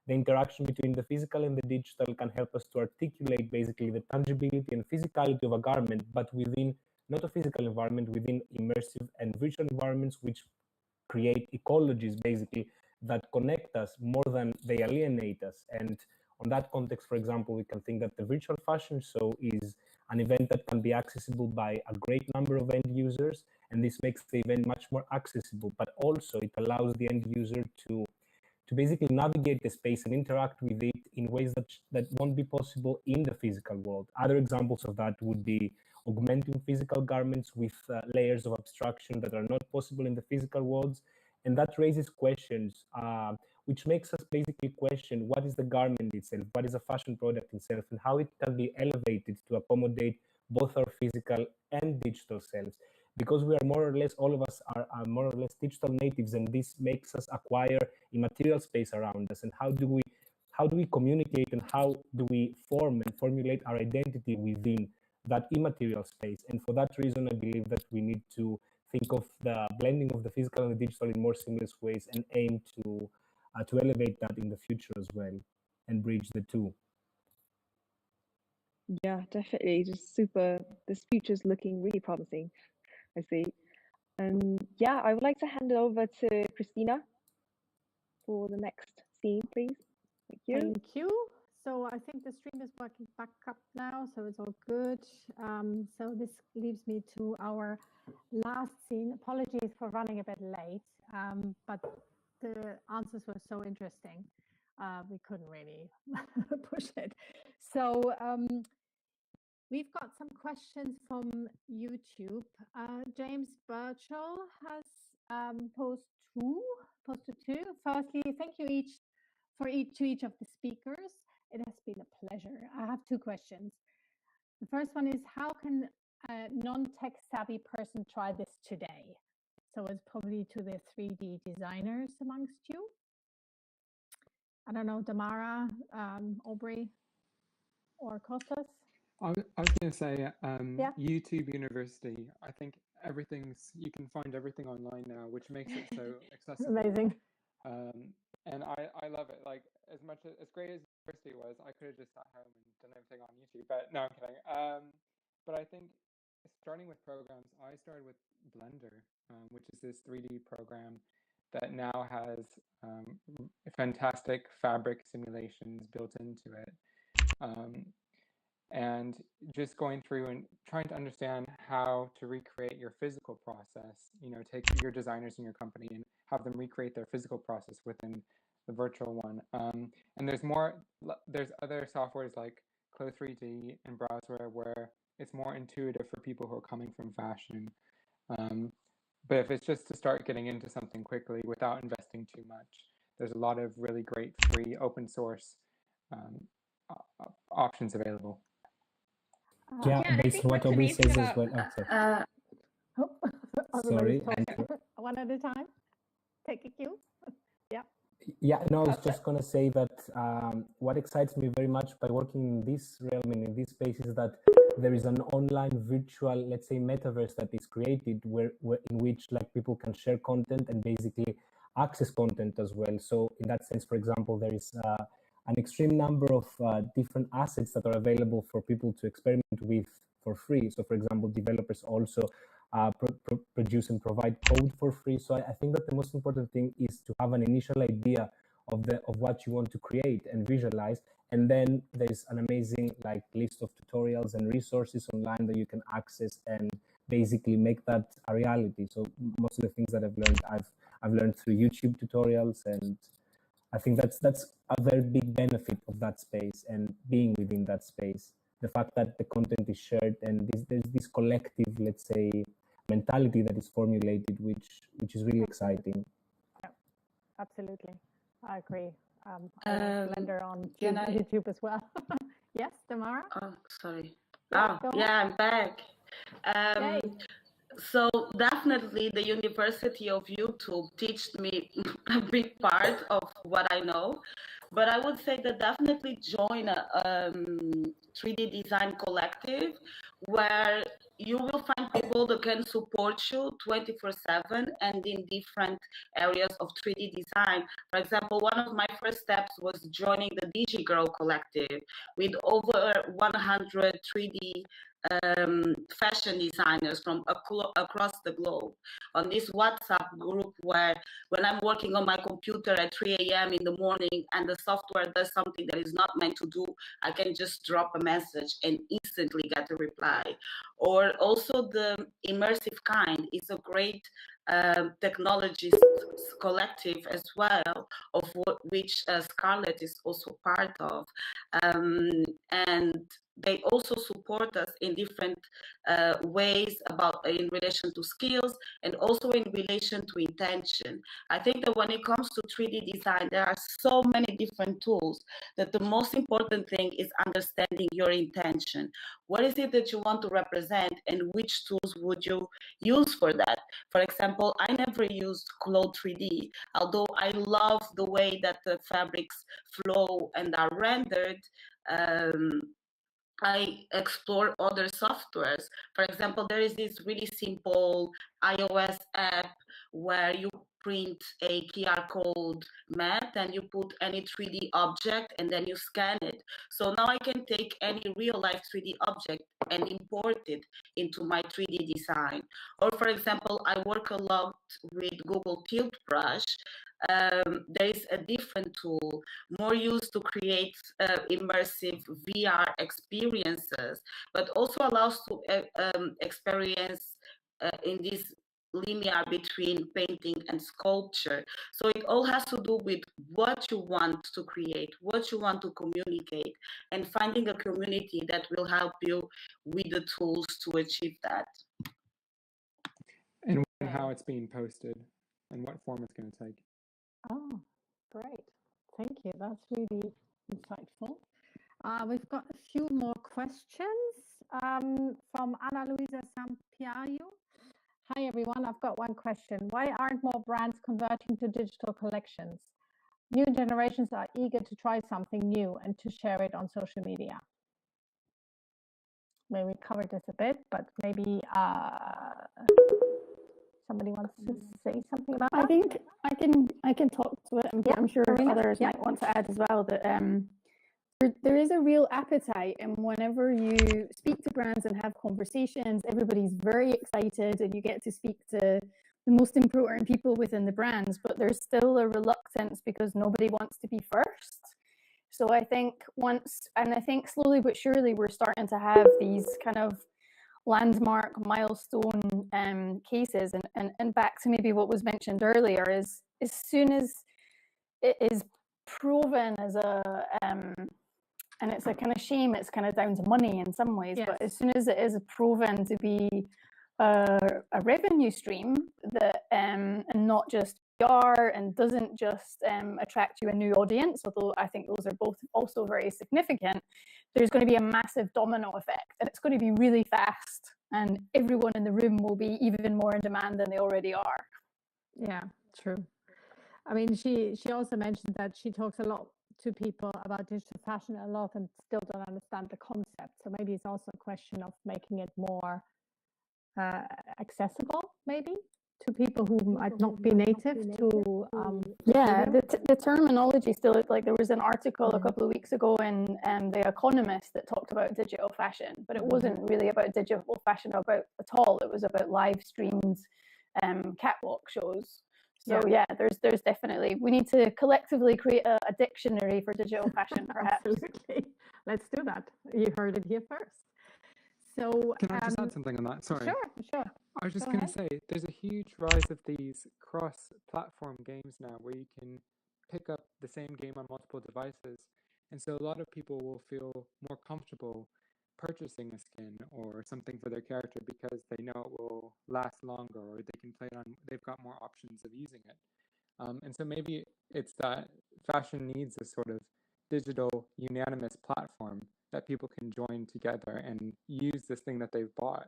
The interaction between the physical and the digital can help us to articulate basically the tangibility and physicality of a garment, but within not a physical environment, within immersive and virtual environments, which create ecologies basically that connect us more than they alienate us. And on that context, for example, we can think that the virtual fashion show is an event that can be accessible by a great number of end users, and this makes the event much more accessible, but also it allows the end user to basically navigate the space and interact with it in ways that won't be possible in the physical world. Other examples of that would be augmenting physical garments with layers of abstraction that are not possible in the physical worlds. And that raises questions, which makes us basically question what is the garment itself, what is a fashion product itself, and how it can be elevated to accommodate both our physical and digital selves. Because we are more or less, all of us are more or less digital natives, and this makes us acquire immaterial space around us. And how do we communicate, and how do we form and formulate our identity within that immaterial space? And for that reason, I believe that we need to think of the blending of the physical and the digital in more seamless ways, and aim to elevate that in the future as well, and bridge the two. Yeah, definitely. Just super. This future's looking really promising, I see. Yeah, I would like to hand it over to Kristina for the next scene, please. Thank you. Thank you. So I think the stream is working back up now, so it's all good. So this leaves me to our last scene. Apologies for running a bit late, but the answers were so interesting. We couldn't really push it. So we've got some questions from YouTube. James Birchall has posted two. Firstly, thank you to each of the speakers. It has been a pleasure. I have two questions. The first one is, how can a non-tech savvy person try this today? So it's probably to the 3D designers amongst you. I don't know, Damara, Aubrey, or Costas? I was going to say, Yeah. YouTube University. I think you can find everything online now, which makes it so accessible. Amazing. And I love it. Like, as great as university was, I could have just sat home and done everything on YouTube. But no, I'm kidding. But I think starting with programs, I started with Blender, which is this 3D program that now has fantastic fabric simulations built into it. And just going through and trying to understand how to recreate your physical process, take your designers in your company and have them recreate their physical process within the virtual one. And there's other softwares like Clo3D and Browseware where it's more intuitive for people who are coming from fashion. But if it's just to start getting into something quickly without investing too much, there's a lot of really great free open source options available. Yeah, based on what Aubrey says as well. Sorry. One at a time. Take a cue. Yeah. Yeah, no, I was just going to say that what excites me very much by working in this realm and in this space is that there is an online virtual, let's say, metaverse that is created where in which like people can share content and basically access content as well. So in that sense, for example, there is an extreme number of different assets that are available for people to experiment with for free. So for example, developers also produce and provide code for free. So I think that the most important thing is to have an initial idea of what you want to create and visualize. And then there's an amazing like list of tutorials and resources online that you can access and basically make that a reality. So most of the things that I've learned through YouTube tutorials, and I think that's a very big benefit of that space and being within that space. The fact that the content is shared and there's this collective, let's say, mentality that is formulated, which is really exciting. Yeah, absolutely. I agree. I Blender on YouTube as well. Yes, Damara? Oh, sorry. Yeah, I'm back. So definitely the University of YouTube taught me a big part of what I know, but I would say that definitely join a 3D design collective where you will find people that can support you 24/7 and in different areas of 3D design. For example, one of my first steps was joining the DigiGirl collective with over 100 3D fashion designers from across the globe on this WhatsApp group where when I'm working on my computer at 3 a.m. in the morning and the software does something that is not meant to do, I can just drop a message and instantly get a reply. Or also the immersive kind is a great technologist collective as well, of which Scarlett is also part of. And they also support us in different ways in relation to skills and also in relation to intention. I think that when it comes to 3D design, there are so many different tools that the most important thing is understanding your intention. What is it that you want to represent and which tools would you use for that? For example, I never used Clo3D, although I love the way that the fabrics flow and are rendered. I explore other softwares. For example, there is this really simple iOS app where you print a QR code mat and you put any 3D object and then you scan it. So now I can take any real life 3D object and import it into my 3D design. Or for example, I work a lot with Google Tilt Brush. There is a different tool more used to create immersive VR experiences, but also allows to experience in this linear between painting and sculpture. So it all has to do with what you want to create, what you want to communicate, and finding a community that will help you with the tools to achieve that. And how it's being posted and what form it's going to take. Oh, great. Thank you. That's really insightful. We've got a few more questions from Ana Luisa Sampiaio. Hi, everyone. I've got one question. Why aren't more brands converting to digital collections? New generations are eager to try something new and to share it on social media. Maybe we covered this a bit, but maybe somebody wants to say something about that? I think I can talk to it, and I'm sure others might want to add as well that there is a real appetite, and whenever you speak to brands and have conversations, everybody's very excited, and you get to speak to the most important people within the brands, but there's still a reluctance because nobody wants to be first. So I think slowly but surely we're starting to have these kind of landmark milestone cases, and back to maybe what was mentioned earlier is as soon as it is proven as a and it's a kind of shame, it's kind of down to money in some ways, but as soon as it is proven to be a revenue stream that and not just PR and doesn't just attract you a new audience, although I think those are both also very significant, there's going to be a massive domino effect, and it's going to be really fast, and everyone in the room will be even more in demand than they already are. Yeah, true. I mean, she also mentioned that she talks a lot to people about digital fashion a lot and still don't understand the concept. So maybe it's also a question of making it more accessible, maybe, to people who might not be native to the terminology still, like there was an article a couple of weeks ago in The Economist that talked about digital fashion, but it wasn't really about digital fashion at all. It was about live streamed catwalk shows. So there's definitely, we need to collectively create a dictionary for digital fashion, perhaps. Absolutely. Let's do that. You heard it here first. So can I just add something on that? Sorry. Sure. I was just going to say, there's a huge rise of these cross-platform games now where you can pick up the same game on multiple devices. And so a lot of people will feel more comfortable purchasing a skin or something for their character because they know it will last longer, or they can play it on, they've got more options of using it. And so maybe it's that fashion needs a sort of digital unanimous platform that people can join together and use this thing that they've bought.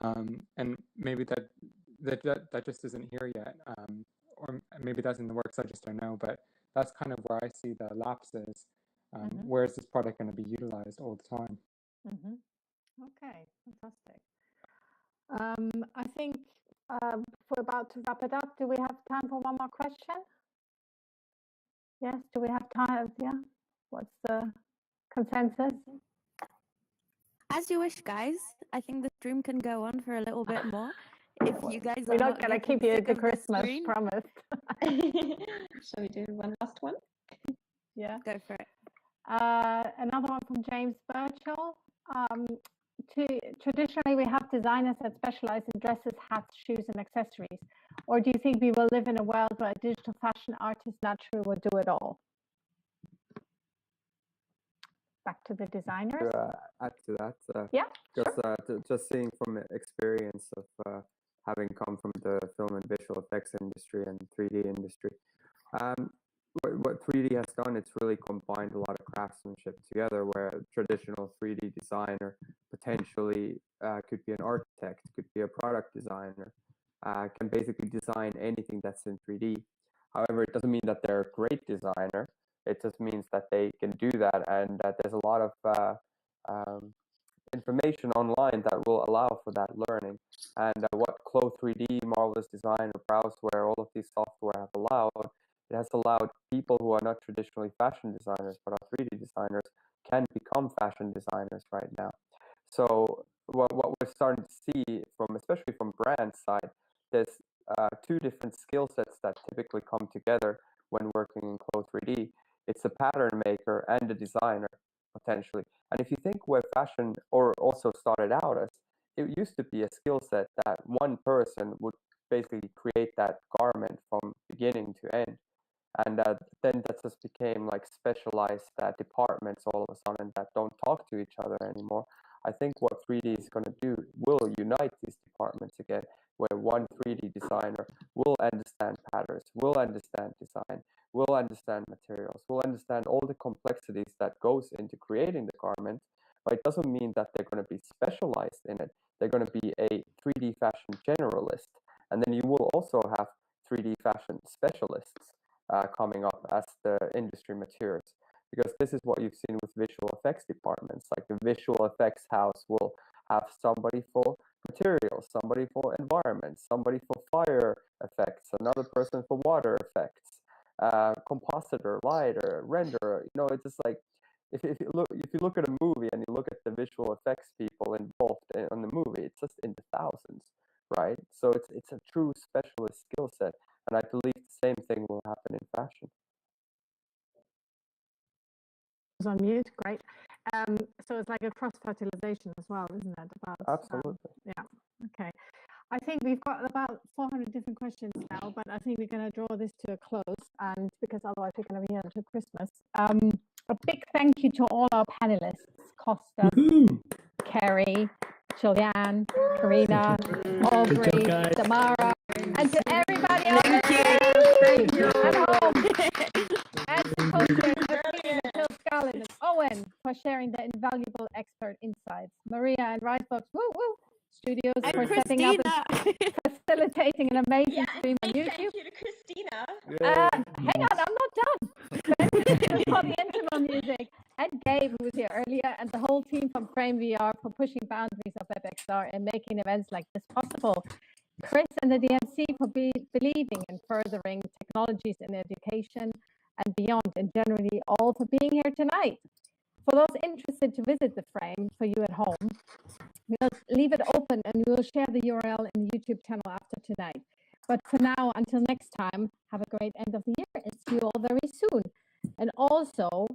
And maybe that just isn't here yet, or maybe that's in the works, I just don't know, but that's kind of where I see the lapses. Where is this product going to be utilized all the time? Okay, fantastic. I think we're about to wrap it up. Do we have time for one more question? Yes, do we have time? Yeah. What's the consensus? As you wish, guys. I think the stream can go on for a little bit more. If you guys we're not going to keep you the Christmas promise. Shall we do one last one? Yeah. Go for it. Another one from James Birchall. Traditionally, we have designers that specialize in dresses, hats, shoes, and accessories. Or do you think we will live in a world where a digital fashion artist naturally will do it all? Back to the designers. To add to that, just seeing from experience of having come from the film and visual effects industry and 3D industry, what 3D has done, it's really combined a lot of craftsmanship together, where a traditional 3D designer potentially could be an architect, could be a product designer, can basically design anything that's in 3D. However, it doesn't mean that they're a great designer. It just means that they can do that, and that there's a lot of information online that will allow for that learning. And what Clo3D, Marvelous Design, or Browseware, all of these software have allowed, it has allowed people who are not traditionally fashion designers but are 3D designers can become fashion designers right now. So what we're starting to see from, especially from brand side, there's two different skill sets that typically come together when working in Clo3D. It's a pattern maker and a designer, potentially. And if you think where fashion or also started out as, it used to be a skill set that one person would basically create that garment from beginning to end. And then that just became like specialized departments all of a sudden that don't talk to each other anymore. I think what 3D is going to do will unite these departments again, where one 3D designer will understand patterns, will understand design, will understand materials, will understand all the complexities that goes into creating the garment, but it doesn't mean that they're going to be specialized in it. They're going to be a 3D fashion generalist. And then you will also have 3D fashion specialists coming up as the industry matures. Because this is what you've seen with visual effects departments. Like the visual effects house will have somebody for materials, somebody for environment, somebody for fire effects, another person for water effects, compositor, lighter, renderer. You know, it's just like if you look at a movie and you look at the visual effects people involved in the movie, it's just in the thousands, right? So it's a true specialist skill set, and I believe the same thing will happen in fashion. On mute, great. So it's like a cross-fertilization as well, isn't it? Absolutely. Yeah. Okay. I think we've got about 400 different questions now, but I think we're going to draw this to a close, and because otherwise we're going to be here until Christmas. A big thank you to all our panelists: Costas, Kerry, Juliane, Karinna, Aubrey, Damara, and to everybody else. Thank you. At home. And to Mathilde, Scarlett, and Owen for sharing their invaluable expert insights. Maria and Rightbox, Studios and for setting up and facilitating an amazing stream on YouTube. Thank you to Kristina. Hang on, I'm not done. For the intro music, and Gabe, who was here earlier, and the whole team from Frame VR for pushing boundaries of WebXR and making events like this possible. Chris and the DMC for believing in furthering technologies in education and beyond, and generally all for being here tonight. For those interested to visit the Frame, for you at home, we'll leave it open and we'll share the URL in the YouTube channel after tonight. But for now, until next time, have a great end of the year and see you all very soon. And also,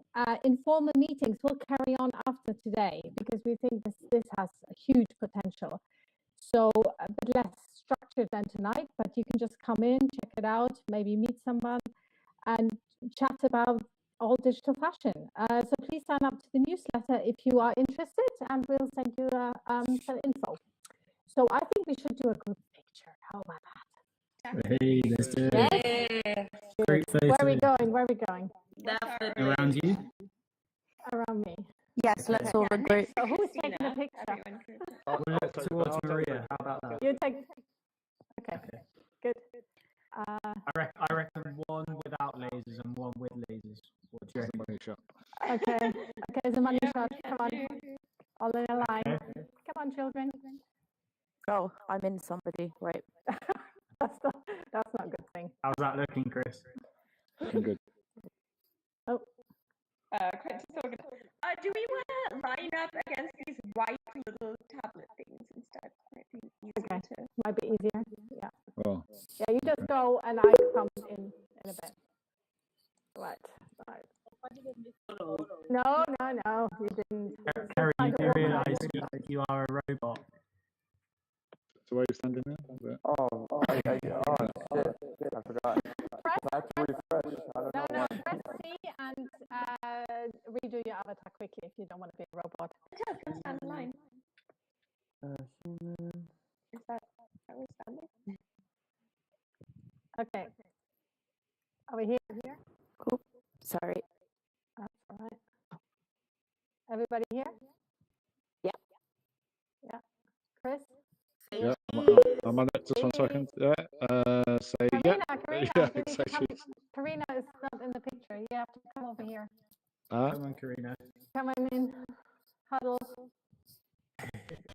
informal meetings will carry on after today because we think this has a huge potential. So a bit less structured than tonight, but you can just come in, check it out, maybe meet someone and chat about all digital fashion. So please sign up to the newsletter if you are interested, and we'll send you some info. So I think we should do a group picture. How about that? Hey, let's do it. Yes. Great photo. Where are we going? Where are we going? Around you? Around me. Yes, let's all the group. So who's taking the picture? We'll look towards Maria. How about that? You take. Okay. Good. I reckon one without lasers and one with lasers. What do you reckon? Okay. Okay, it's a money shot. Come on. All in a line. Come on, children. Oh, I'm in somebody. Right. That's not a good thing. How's that looking, Chris? Looking good. Oh. Do we want to line up against these white little tablet things instead? Might be easier to... Might be easier. Yeah. Oh. Yeah, you just go and I come in a bit. Right. No, you didn't. Kerry, you realise you are a robot. So why are you standing there? Shit, I forgot. I have to refresh. I don't know why. Press C and redo your avatar quickly if you don't want to be a robot. I can stand in line. Is that how we're standing? Okay. Are we here? Cool. Sorry. That's all right. Everybody here? Yeah. Yeah. Chris? Yeah, I'm on it. Just 1 second. Yeah. Say Karinna, yeah. Karinna, Yeah, Karinna is not in the picture. You have to come over here. Come on, Karinna. Come on in. Huddle.